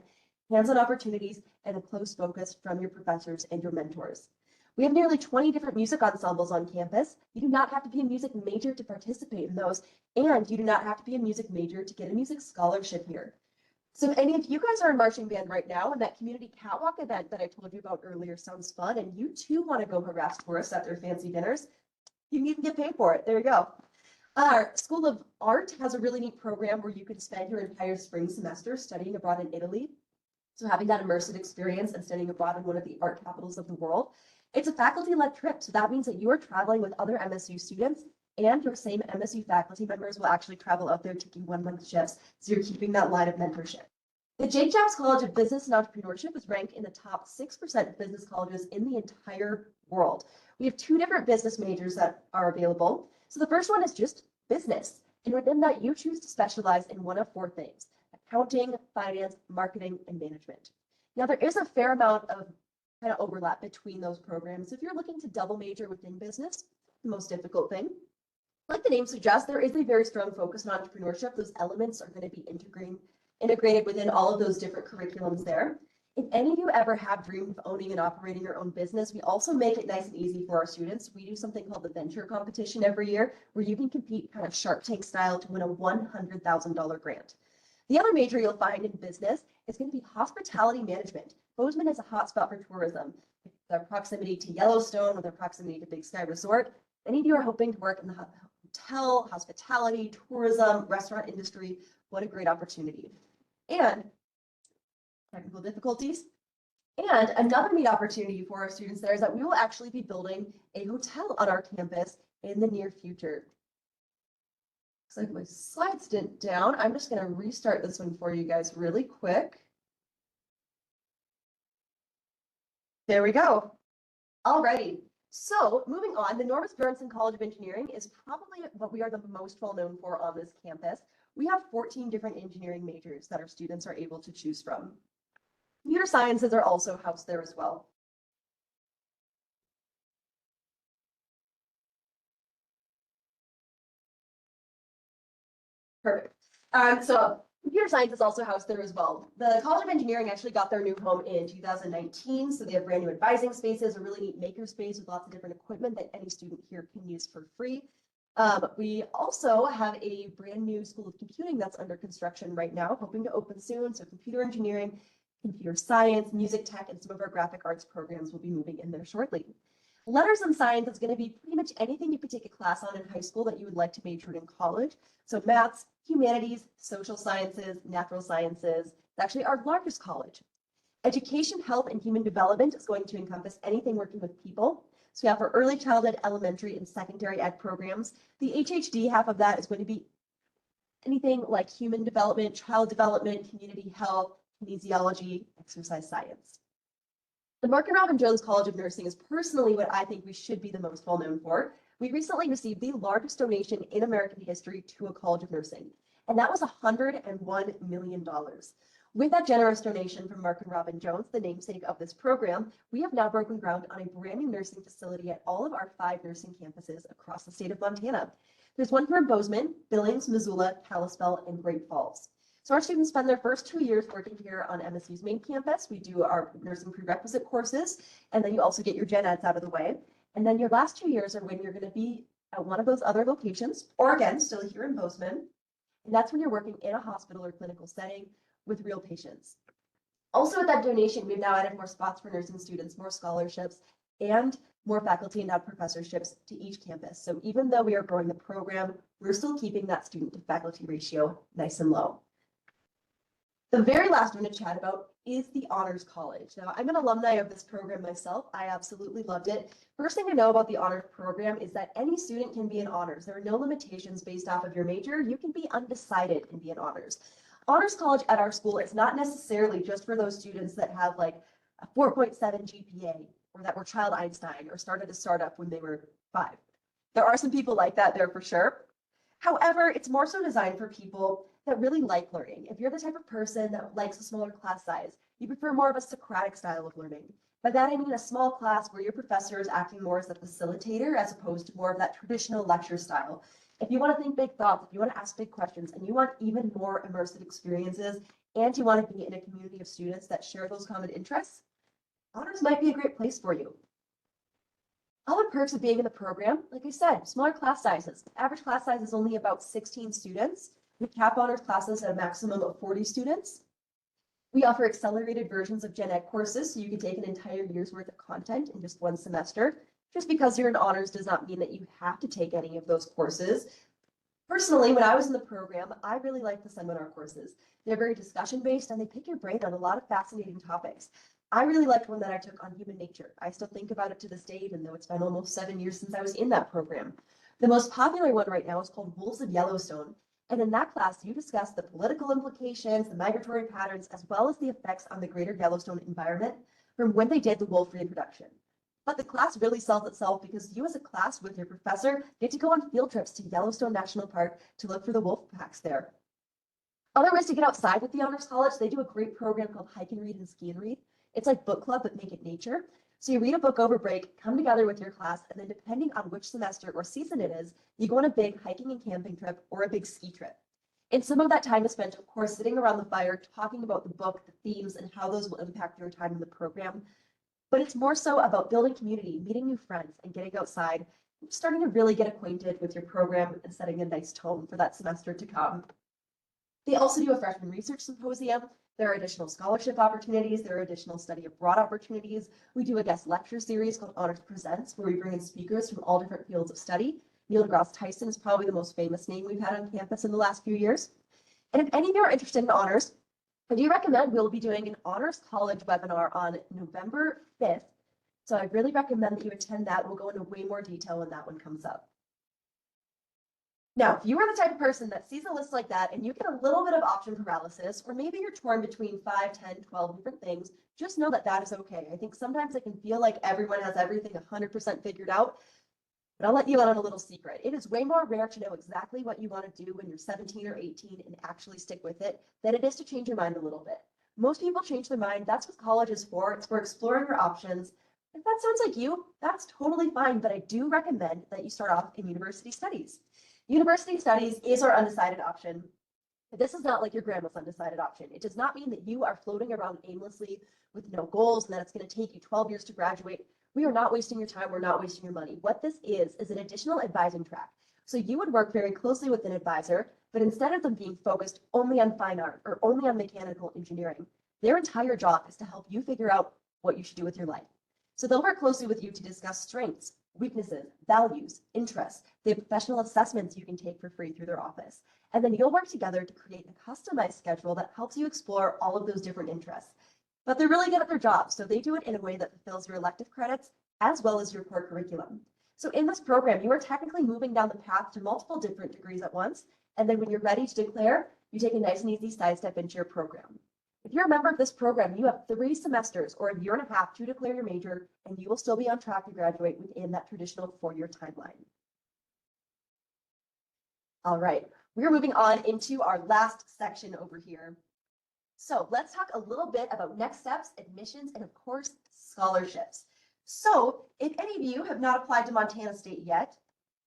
hands-on opportunities and a close focus from your professors and your mentors. We have nearly 20 different music ensembles on campus. You do not have to be a music major to participate in those, and you do not have to be a music major to get a music scholarship here. So if any of you guys are in marching band right now and that community catwalk event that I told you about earlier sounds fun, and you too want to go harass tourists at their fancy dinners, you can even get paid for it. There you go. Our School of Art has a really neat program where you can spend your entire spring semester studying abroad in Italy. So having that immersive experience and studying abroad in one of the art capitals of the world. It's a faculty-led trip, so that means that you are traveling with other MSU students, and your same MSU faculty members will actually travel out there taking 1-month shifts, so you're keeping that line of mentorship. The Jake Jacks College of Business and Entrepreneurship is ranked in the top 6% of business colleges in the entire world. We have 2 different business majors that are available. So the first one is just business, and within that you choose to specialize in one of 4 things: accounting, finance, marketing, and management. Now there is a fair amount of kind of overlap between those programs. If you're looking to double major within business, the most difficult thing, like the name suggests, there is a very strong focus on entrepreneurship. Those elements are going to be integrated within all of those different curriculums there. If any of you ever have dreamed of owning and operating your own business, we also make it nice and easy for our students. We do something called the venture competition every year, where you can compete kind of Shark Tank style to win a $100,000 grant. The other major you'll find in business is going to be hospitality management. Bozeman is a hotspot for tourism. With their proximity to Yellowstone, with their proximity to Big Sky Resort, many of you are hoping to work in the hotel, hospitality, tourism, restaurant industry. What a great opportunity. And technical difficulties. And another neat opportunity for our students there is that we will actually be building a hotel on our campus in the near future. Looks like my slides didn't down. I'm just going to restart this one for you guys really quick. There we go. Alrighty. So moving on, the Norvis Bjornson College of Engineering is probably what we are the most well known for on this campus. We have 14 different engineering majors that our students are able to choose from. Computer sciences are also housed there as well. Perfect. So computer science is also housed there as well. The College of Engineering actually got their new home in 2019. So they have brand new advising spaces, a really neat maker space with lots of different equipment that any student here can use for free. We also have a brand new School of Computing that's under construction right now, hoping to open soon. So computer engineering, computer science, music tech, and some of our graphic arts programs will be moving in there shortly. Letters and science is going to be pretty much anything you could take a class on in high school that you would like to major in college. So maths, humanities, social sciences, natural sciences. It's actually our largest college. Education, health, and human development is going to encompass anything working with people. So we have our early childhood, elementary, and secondary ed programs. The HHD half of that is going to be anything like human development, child development, community health, kinesiology, exercise science. The Mark and Robin Jones College of Nursing is personally what I think we should be the most well known for. We recently received the largest donation in American history to a College of Nursing, and that was $101 million. With that generous donation from Mark and Robin Jones, the namesake of this program, we have now broken ground on a brand new nursing facility at all of our 5 nursing campuses across the state of Montana. There's one here in Bozeman, Billings, Missoula, Kalispell, and Great Falls. So our students spend their first 2 years working here on MSU's main campus. We do our nursing prerequisite courses, and then you also get your gen eds out of the way. And then your last 2 years are when you're going to be at one of those other locations, or again, still here in Bozeman. And that's when you're working in a hospital or clinical setting with real patients. Also with that donation, we've now added more spots for nursing students, more scholarships, and more faculty endowed professorships to each campus. So even though we are growing the program, we're still keeping that student to faculty ratio nice and low. The very last one to chat about is the Honors College. Now, I'm an alumni of this program myself. I absolutely loved it. First thing to know about the Honors program is that any student can be in honors. There are no limitations based off of your major. You can be undecided and be in honors. Honors College at our school is not necessarily just for those students that have like a 4.7 GPA or that were child Einstein or started a startup when they were 5. There are some people like that there for sure. However, it's more so designed for people that really like learning. If you're the type of person that likes a smaller class size, you prefer more of a Socratic style of learning. By that, I mean a small class where your professor is acting more as a facilitator as opposed to more of that traditional lecture style. If you want to think big thoughts, if you want to ask big questions, and you want even more immersive experiences, and you want to be in a community of students that share those common interests, honors might be a great place for you. Other perks of being in the program, like I said, smaller class sizes. The average class size is only about 16 students. We cap honors classes at a maximum of 40 students. We offer accelerated versions of gen ed courses, so you can take an entire year's worth of content in just one semester. Just because you're in honors does not mean that you have to take any of those courses. Personally, when I was in the program, I really liked the seminar courses. They're very discussion-based and they pick your brain on a lot of fascinating topics. I really liked one that I took on human nature. I still think about it to this day, even though it's been almost 7 years since I was in that program. The most popular one right now is called Wolves of Yellowstone. And in that class, you discuss the political implications, the migratory patterns, as well as the effects on the greater Yellowstone environment from when they did the wolf reintroduction. But the class really sells itself because you as a class with your professor get to go on field trips to Yellowstone National Park to look for the wolf packs there. Other ways to get outside with the Honors College, they do a great program called Hike and Read and Ski and Read. It's like book club, but make it nature. So you read a book over break, come together with your class, and then depending on which semester or season it is, you go on a big hiking and camping trip or a big ski trip. And some of that time is spent, of course, sitting around the fire, talking about the book, the themes, and how those will impact your time in the program. But it's more so about building community, meeting new friends, and getting outside, and starting to really get acquainted with your program and setting a nice tone for that semester to come. They also do a freshman research symposium. There are additional scholarship opportunities. There are additional study abroad opportunities. We do a guest lecture series called Honors Presents, where we bring in speakers from all different fields of study. Neil deGrasse Tyson is probably the most famous name we've had on campus in the last few years. And if any of you are interested in honors, I do recommend we'll be doing an Honors College webinar on November 5th. So I really recommend that you attend that. We'll go into way more detail when that one comes up. Now, if you are the type of person that sees a list like that and you get a little bit of option paralysis, or maybe you're torn between 5, 10, 12 different things, just know that that is okay. I think sometimes it can feel like everyone has everything 100% figured out, but I'll let you in on a little secret. It is way more rare to know exactly what you want to do when you're 17 or 18 and actually stick with it than it is to change your mind a little bit. Most people change their mind. That's what college is for. It's for exploring your options. If that sounds like you, that's totally fine, but I do recommend that you start off in university studies. University studies is our undecided option. This is not like your grandma's undecided option. It does not mean that you are floating around aimlessly with no goals and that it's going to take you 12 years to graduate. We are not wasting your time. We're not wasting your money. What this is an additional advising track. So you would work very closely with an advisor, but instead of them being focused only on fine art or only on mechanical engineering, their entire job is to help you figure out what you should do with your life. So they'll work closely with you to discuss strengths, weaknesses, values, interests. They have professional assessments you can take for free through their office. And then you'll work together to create a customized schedule that helps you explore all of those different interests. But they're really good at their job, so they do it in a way that fulfills your elective credits as well as your core curriculum. So in this program, you are technically moving down the path to multiple different degrees at once. And then when you're ready to declare, you take a nice and easy sidestep into your program. If you're a member of this program, you have 3 semesters or a year and a half to declare your major, and you will still be on track to graduate within that traditional 4-year timeline. All right, we're moving on into our last section over here. So let's talk a little bit about next steps, admissions, and of course, scholarships. So if any of you have not applied to Montana State yet,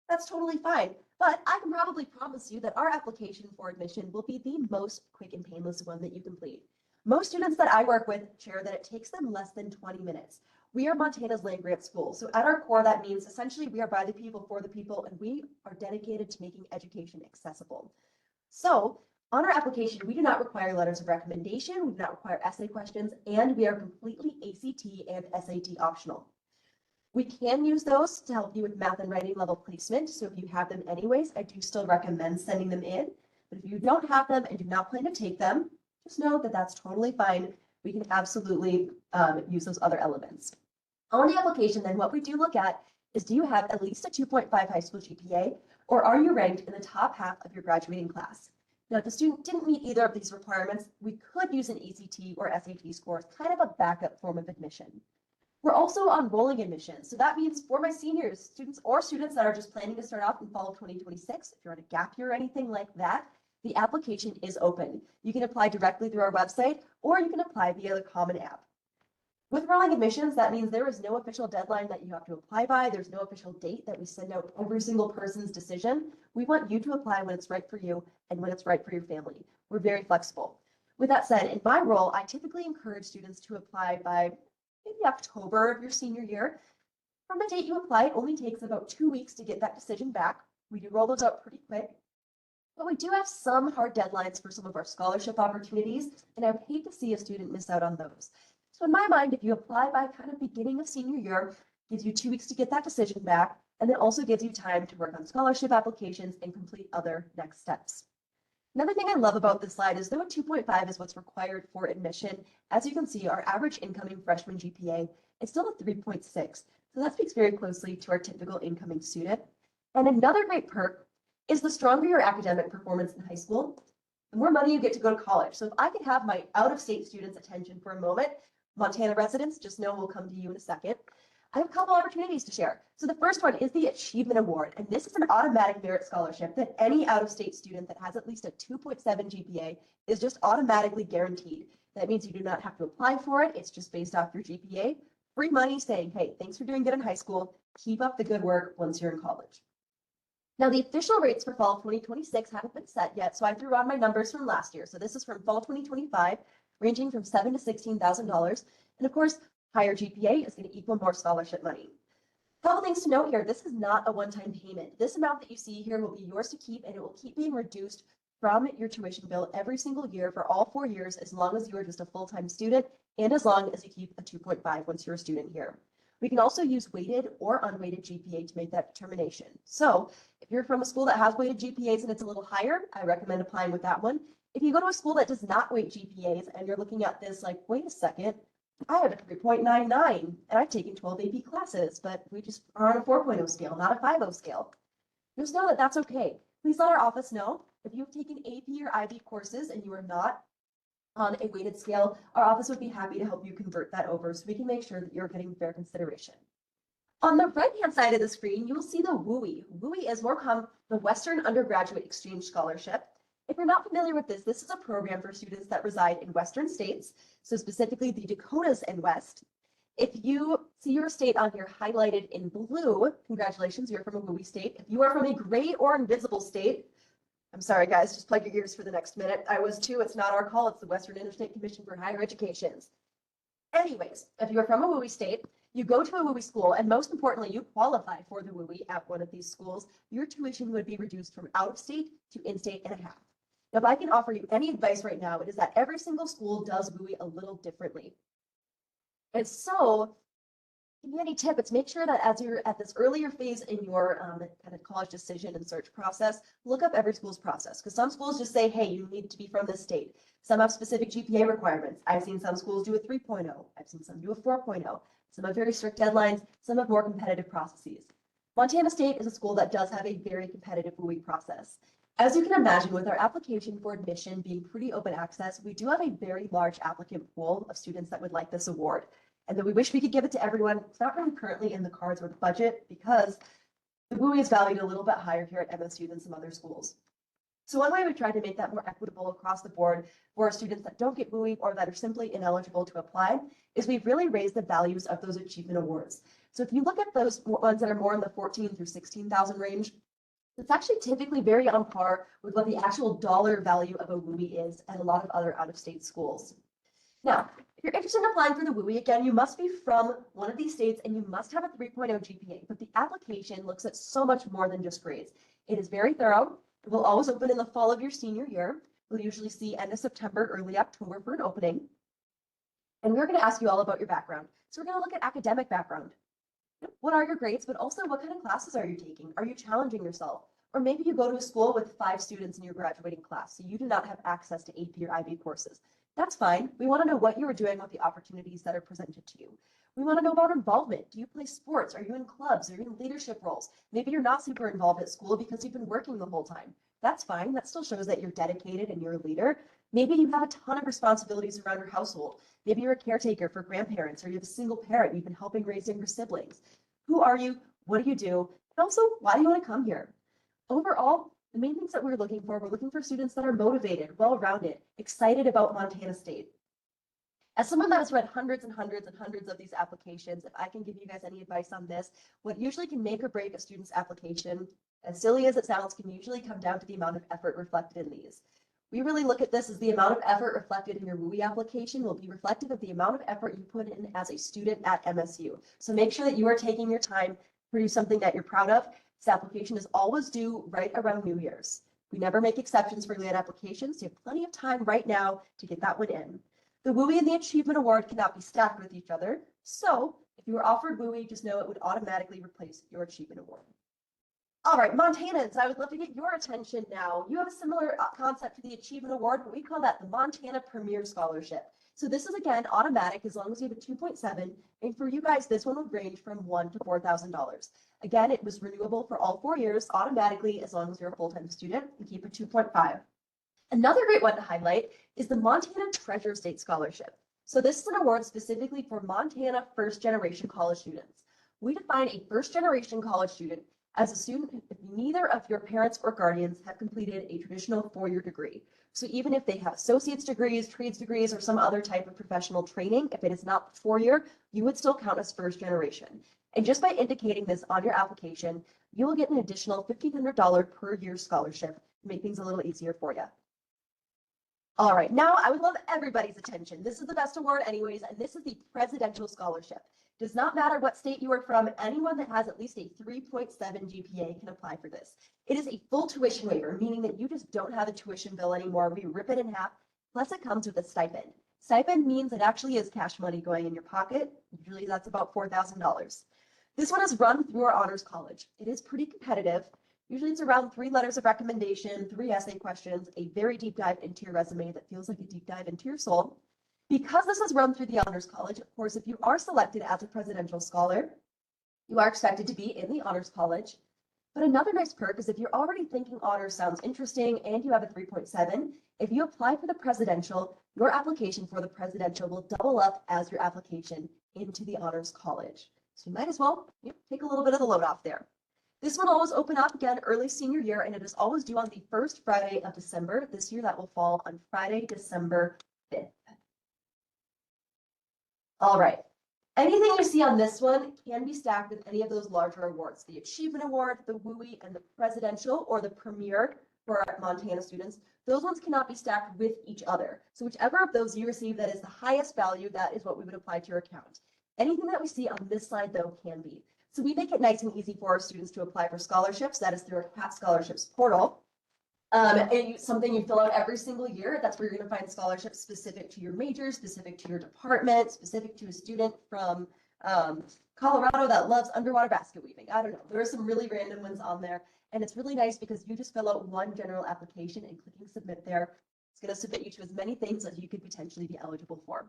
that's totally fine. But I can probably promise you that our application for admission will be the most quick and painless one that you complete. Most students that I work with share that it takes them less than 20 minutes. We are Montana's land grant school. So at our core, that means essentially we are by the people, for the people, and we are dedicated to making education accessible. So On our application, we do not require letters of recommendation, we do not require essay questions, and we are completely ACT and SAT optional. We can use those to help you with math and writing level placement. So if you have them anyways, I do still recommend sending them in. But if you don't have them and do not plan to take them, just know that that's totally fine. We can absolutely use those other elements. On the application, then, what we do look at is, do you have at least a 2.5 high school GPA, or are you ranked in the top half of your graduating class? Now, if the student didn't meet either of these requirements, we could use an ACT or SAT score as kind of a backup form of admission. We're also on rolling admission. So that means for my seniors, students that are just planning to start off in fall of 2026, if you're on a gap year or anything like that, the application is open. You can apply directly through our website, or you can apply via the Common App. With rolling admissions, that means there is no official deadline that you have to apply by. There's no official date that we send out every single person's decision. We want you to apply when it's right for you and when it's right for your family. We're very flexible. With that said, in my role, I typically encourage students to apply by maybe October of your senior year. From the date you apply, it only takes about 2 weeks to get that decision back. We do roll those out pretty quick. But we do have some hard deadlines for some of our scholarship opportunities, and I would hate to see a student miss out on those. So in my mind, if you apply by kind of beginning of senior year, gives you 2 weeks to get that decision back, and then also gives you time to work on scholarship applications and complete other next steps. Another thing I love about this slide is, though a 2.5 is what's required for admission, as you can see, our average incoming freshman GPA is still a 3.6. So that speaks very closely to our typical incoming student. And another great perk is the stronger your academic performance in high school, the more money you get to go to college. So if I could have my out-of-state students' attention for a moment, Montana residents, just know we'll come to you in a second. I have a couple opportunities to share. So the first one is the Achievement Award, and this is an automatic merit scholarship that any out-of-state student that has at least a 2.7 GPA is just automatically guaranteed. That means you do not have to apply for it. It's just based off your GPA. Free money saying, hey, thanks for doing good in high school. Keep up the good work once you're in college. Now, the official rates for fall 2026 haven't been set yet, so I threw on my numbers from last year. So this is from fall 2025, ranging from $7,000 to $16,000. And of course, higher GPA is going to equal more scholarship money. A couple things to note here. This is not a one-time payment. This amount that you see here will be yours to keep, and it will keep being reduced from your tuition bill every single year for all 4 years, as long as you are just a full-time student and as long as you keep a 2.5 once you're a student here. We can also use weighted or unweighted GPA to make that determination. So if you're from a school that has weighted GPAs and it's a little higher, I recommend applying with that one. If you go to a school that does not weight GPAs and you're looking at this like, wait a second, I have a 3.99 and I've taken 12 AP classes, but we just are on a 4.0 scale, not a 5.0 scale. Just know that that's okay. Please let our office know if you've taken AP or IB courses and you are not on a weighted scale, our office would be happy to help you convert that over so we can make sure that you're getting fair consideration. On the right-hand side of the screen, you will see the WUI. WUI is more common, the Western Undergraduate Exchange Scholarship. If you're not familiar with this, this is a program for students that reside in Western states, so specifically the Dakotas and West. If you see your state on here highlighted in blue, congratulations, you're from a WUI state. If you are from a gray or invisible state, I'm sorry, guys, just plug your ears for the next minute. I was too. It's not our call. It's the Western Interstate Commission for Higher Education. Anyways, if you're from a WUI state, you go to a WUI school, and most importantly, you qualify for the WUI at one of these schools, your tuition would be reduced from out of state to in-state and a half. Now, if I can offer you any advice right now, it is that every single school does WUI a little differently. And so, give me any tip, it's make sure that as you're at this earlier phase in your kind of college decision and search process, look up every school's process, because some schools just say, hey, you need to be from this state. Some have specific GPA requirements. I've seen some schools do a 3.0. I've seen some do a 4.0. Some have very strict deadlines. Some have more competitive processes. Montana State is a school that does have a very competitive WUI process. As you can imagine, with our application for admission being pretty open access, we do have a very large applicant pool of students that would like this award. And then we wish we could give it to everyone. It's not really currently in the cards or the budget because the WUI is valued a little bit higher here at MSU than some other schools. So one way we try to make that more equitable across the board for students that don't get WUI or that are simply ineligible to apply is we've really raised the values of those achievement awards. So if you look at those ones that are more in the 14 through 16,000 range, it's actually typically very on par with what the actual dollar value of a WUI is at a lot of other out-of-state schools. Now, if you're interested in applying for the WUI, again, you must be from one of these states and you must have a 3.0 GPA, but the application looks at so much more than just grades. It is very thorough. It will always open in the fall of your senior year. We'll usually see end of September, early October for an opening. And we're going to ask you all about your background. So we're going to look at academic background. What are your grades, but also what kind of classes are you taking? Are you challenging yourself? Or maybe you go to a school with 5 students in your graduating class, so you do not have access to AP or IB courses. That's fine. We want to know what you are doing with the opportunities that are presented to you. We want to know about involvement. Do you play sports? Are you in clubs? Are you in leadership roles? Maybe you're not super involved at school because you've been working the whole time. That's fine. That still shows that you're dedicated and you're a leader. Maybe you have a ton of responsibilities around your household. Maybe you're a caretaker for grandparents, or you have a single parent you've been helping raise younger siblings. Who are you? What do you do? And also, why do you want to come here? Overall, the main things that we're looking for students that are motivated, well-rounded, excited about Montana State. As someone that has read hundreds and hundreds and hundreds of these applications, if I can give you guys any advice on this, what usually can make or break a student's application, as silly as it sounds, can usually come down to the amount of effort reflected in these. We really look at this as the amount of effort reflected in your WUI application will be reflective of the amount of effort you put in as a student at MSU. So make sure that you are taking your time to produce something that you're proud of. This application is always due right around New Year's. We never make exceptions for late applications, so you have plenty of time right now to get that one in. The WUI and the Achievement Award cannot be stacked with each other. So if you were offered WUI, just know it would automatically replace your Achievement Award. All right, Montanans, I would love to get your attention now. You have a similar concept to the Achievement Award, but we call that the Montana Premier Scholarship. So this is, again, automatic as long as you have a 2.7. And for you guys, this one will range from $1,000 to $4,000. Again, it was renewable for all 4 years automatically as long as you're a full-time student and keep a 2.5. Another great one to highlight is the Montana Treasure State Scholarship. So this is an award specifically for Montana first-generation college students. We define a first-generation college student as a student if neither of your parents or guardians have completed a traditional 4-year degree. So even if they have associate's degrees, trades degrees, or some other type of professional training, if it is not 4-year, you would still count as first generation. And just by indicating this on your application, you will get an additional $1,500 per year scholarship to make things a little easier for you. All right, now I would love everybody's attention. This is the best award anyways, and this is the Presidential Scholarship. Does not matter what state you are from, anyone that has at least a 3.7 GPA can apply for this. It is a full tuition waiver, meaning that you just don't have a tuition bill anymore. We rip it in half, plus it comes with a stipend. Stipend means it actually is cash money going in your pocket. Usually that's about $4,000. This one is run through our honors college. It is pretty competitive. Usually it's around 3 letters of recommendation, 3 essay questions, a very deep dive into your resume that feels like a deep dive into your soul. Because this is run through the Honors College, of course, if you are selected as a presidential scholar, you are expected to be in the Honors College. But another nice perk is if you're already thinking honors sounds interesting and you have a 3.7, if you apply for the presidential, your application for the presidential will double up as your application into the Honors College. So you might as well take a little bit of the load off there. This will always open up again early senior year, and it is always due on the first Friday of December. This year that will fall on Friday, December 5th. All right. Anything you see on this one can be stacked with any of those larger awards, the Achievement Award, the WUI, and the Presidential or the Premier for our Montana students. Those ones cannot be stacked with each other. So whichever of those you receive that is the highest value, that is what we would apply to your account. Anything that we see on this slide, though, can be. So we make it nice and easy for our students to apply for scholarships. That is through our CAT Scholarships portal. And something you fill out every single year. That's where you're going to find scholarships specific to your major, specific to your department, specific to a student from Colorado that loves underwater basket weaving. I don't know. There are some really random ones on there. And it's really nice because you just fill out one general application and clicking submit there. It's going to submit you to as many things as you could potentially be eligible for.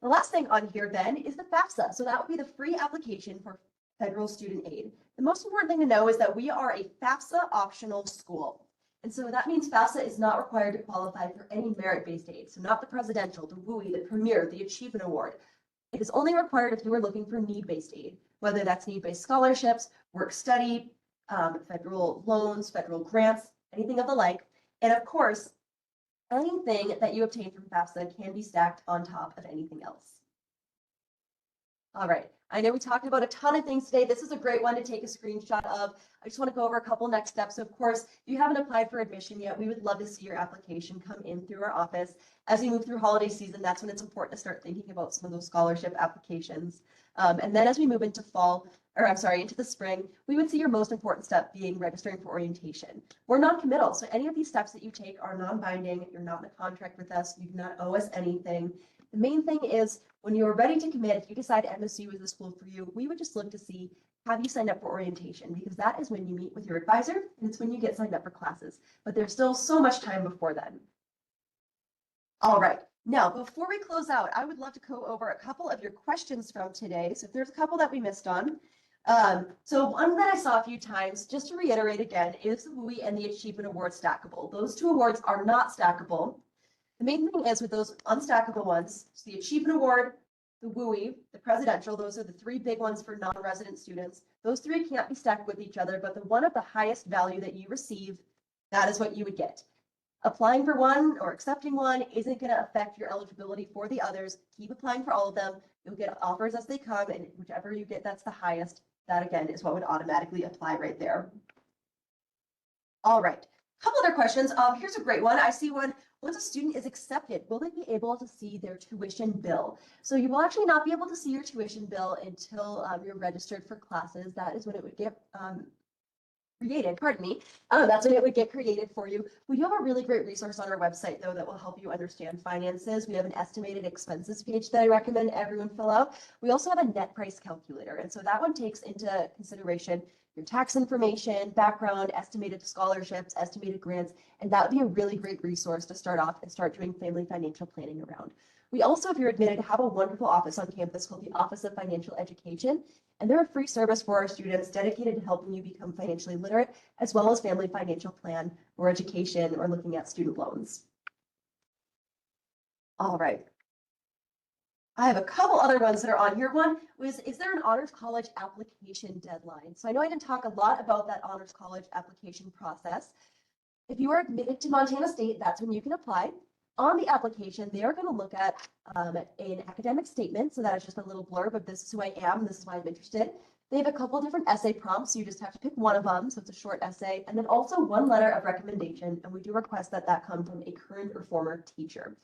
The last thing on here then is the FAFSA. So that would be the free application for federal student aid. The most important thing to know is that we are a FAFSA optional school. And so that means FAFSA is not required to qualify for any merit-based aid. So not the presidential, the WUI, the Premier, the Achievement Award. It is only required if you are looking for need-based aid, whether that's need-based scholarships, work study, federal loans, federal grants, anything of the like. And of course, anything that you obtain from FAFSA can be stacked on top of anything else. All right, I know we talked about a ton of things today. This is a great one to take a screenshot of. I just want to go over a couple next steps. So of course, if you haven't applied for admission yet, we would love to see your application come in through our office. As we move through holiday season, that's when it's important to start thinking about some of those scholarship applications. And then as we move into into the spring, we would see your most important step being registering for orientation. We're non-committal, so any of these steps that you take are non-binding. You're not in a contract with us. You do not owe us anything. The main thing is when you're ready to commit, if you decide MSU is the school for you, we would just look to see, have you signed up for orientation? Because that is when you meet with your advisor and it's when you get signed up for classes. But there's still so much time before then. All right. Now, before we close out, I would love to go over a couple of your questions from today. So if there's a couple that we missed on. So one that I saw a few times, just to reiterate again, is the WUI and the Achievement Award stackable. Those two awards are not stackable. The main thing is with those unstackable ones, so the Achievement Award, the WUI, the Presidential, those are the three big ones for non-resident students. Those three can't be stacked with each other, but the one of the highest value that you receive, that is what you would get. Applying for one or accepting one isn't going to affect your eligibility for the others. Keep applying for all of them. You'll get offers as they come, and whichever you get that's the highest, that again is what would automatically apply right there. All right. A couple other questions. Here's a great one. I see one. Once a student is accepted, will they be able to see their tuition bill? So you will actually not be able to see your tuition bill until you're registered for classes. That is when it would get created, pardon me. That's when it would get created for you. We do have a really great resource on our website, though, that will help you understand finances. We have an estimated expenses page that I recommend everyone fill out. We also have a net price calculator, and so that one takes into consideration your tax information, background, estimated scholarships, estimated grants, and that would be a really great resource to start off and start doing family financial planning around. We also, if you're admitted, have a wonderful office on campus called the Office of Financial Education, and they're a free service for our students dedicated to helping you become financially literate, as well as family financial plan or education or looking at student loans. All right. I have a couple other ones that are on here. One was, is there an honors college application deadline? So I know I didn't talk a lot about that honors college application process. If you are admitted to Montana State, that's when you can apply. On the application, they are going to look at an academic statement. So that is just a little blurb of this is who I am, this is why I'm interested. They have a couple different essay prompts. So you just have to pick one of them. So it's a short essay. And then also one letter of recommendation. And we do request that that come from a current or former teacher.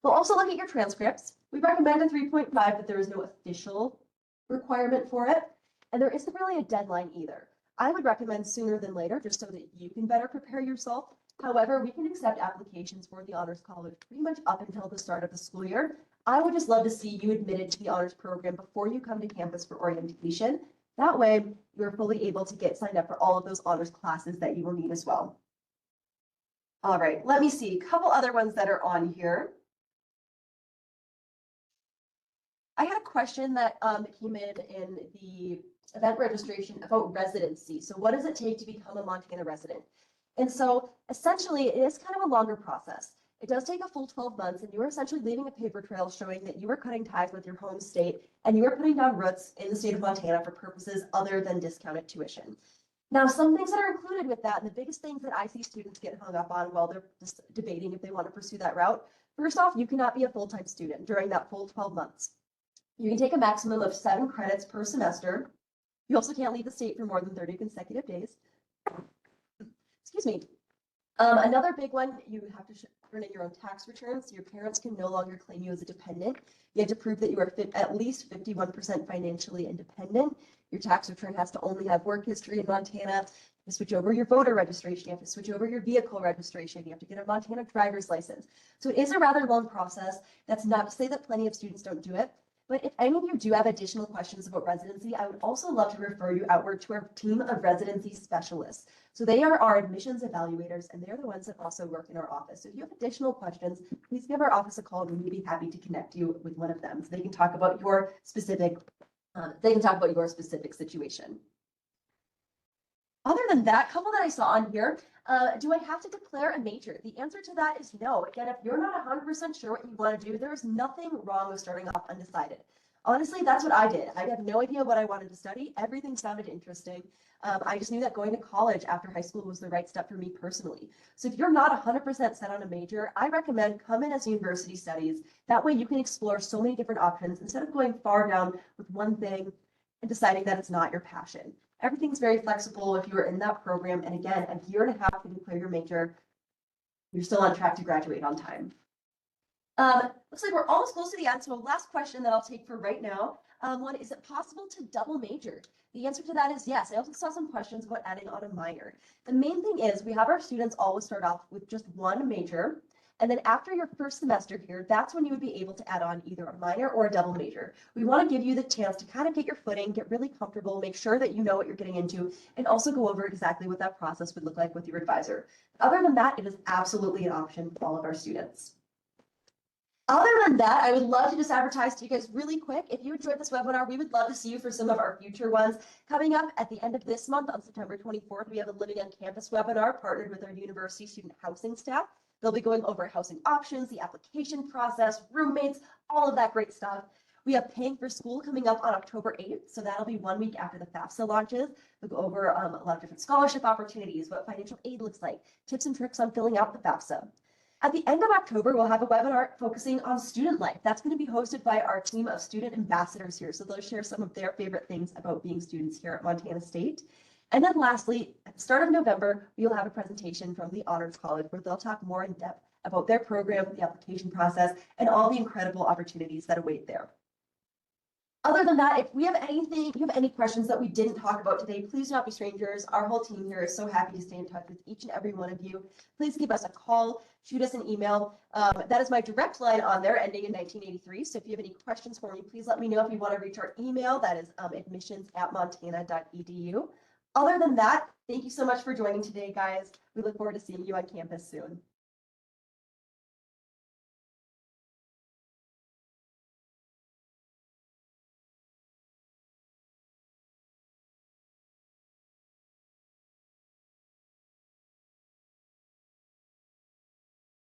We'll also look at your transcripts. We recommend a 3.5, but there is no official requirement for it. And there isn't really a deadline either. I would recommend sooner than later, just so that you can better prepare yourself. However, we can accept applications for the Honors College pretty much up until the start of the school year. I would just love to see you admitted to the honors program before you come to campus for orientation. That way, you're fully able to get signed up for all of those honors classes that you will need as well. All right, let me see a couple other ones that are on here. I had a question that came in the event registration about residency. So what does it take to become a Montana resident? And so essentially it is kind of a longer process. It does take a full 12 months, and you are essentially leaving a paper trail showing that you are cutting ties with your home state and you are putting down roots in the state of Montana for purposes other than discounted tuition. Now, some things that are included with that, and the biggest things that I see students get hung up on while they're just debating if they want to pursue that route, first off, you cannot be a full-time student during that full 12 months. You can take a maximum of 7 credits per semester. You also can't leave the state for more than 30 consecutive days. Excuse me. Another big one, you have to turn in your own tax returns. So your parents can no longer claim you as a dependent. You have to prove that you are at least 51% financially independent. Your tax return has to only have work history in Montana. You switch over your voter registration. You have to switch over your vehicle registration. You have to get a Montana driver's license. So it is a rather long process. That's not to say that plenty of students don't do it. But if any of you do have additional questions about residency, I would also love to refer you outward to our team of residency specialists. So they are our admissions evaluators, and they're the ones that also work in our office. So if you have additional questions, please give our office a call, and we'd be happy to connect you with one of them so they can talk about your specific situation. Other than that, couple that I saw on here, do I have to declare a major? The answer to that is no. Again, if you're not 100% sure what you want to do, there's nothing wrong with starting off undecided. Honestly, that's what I did. I had no idea what I wanted to study. Everything sounded interesting. I just knew that going to college after high school was the right step for me personally. So if you're not 100% set on a major, I recommend come in as university studies. That way you can explore so many different options instead of going far down with one thing and deciding that it's not your passion. Everything's very flexible if you are in that program. And again, a year and a half to declare your major, you're still on track to graduate on time. Looks like we're almost close to the end. So last question that I'll take for right now. One, is it possible to double major? The answer to that is yes. I also saw some questions about adding on a minor. The main thing is we have our students always start off with just one major. And then after your first semester here, that's when you would be able to add on either a minor or a double major. We want to give you the chance to kind of get your footing, get really comfortable, make sure that you know what you're getting into, and also go over exactly what that process would look like with your advisor. Other than that, it is absolutely an option for all of our students. Other than that, I would love to just advertise to you guys really quick. If you enjoyed this webinar, we would love to see you for some of our future ones. Coming up at the end of this month on September 24th, we have a Living on Campus webinar partnered with our university student housing staff. They'll be going over housing options, the application process, roommates, all of that great stuff. We have Paying for School coming up on October 8th, so that'll be 1 week after the FAFSA launches. We'll go over a lot of different scholarship opportunities, what financial aid looks like, tips and tricks on filling out the FAFSA. At the end of October, we'll have a webinar focusing on student life. That's going to be hosted by our team of student ambassadors here. So they'll share some of their favorite things about being students here at Montana State. And then lastly, at the start of November, we will have a presentation from the Honors College where they'll talk more in depth about their program, the application process, and all the incredible opportunities that await there. Other than that, if you have any questions that we didn't talk about today, please do not be strangers. Our whole team here is so happy to stay in touch with each and every one of you. Please give us a call, shoot us an email. That is my direct line on there ending in 1983. So if you have any questions for me, please let me know. If you want to reach our email, that is admissions@montana.edu. Other than that, thank you so much for joining today, guys. We look forward to seeing you on campus soon.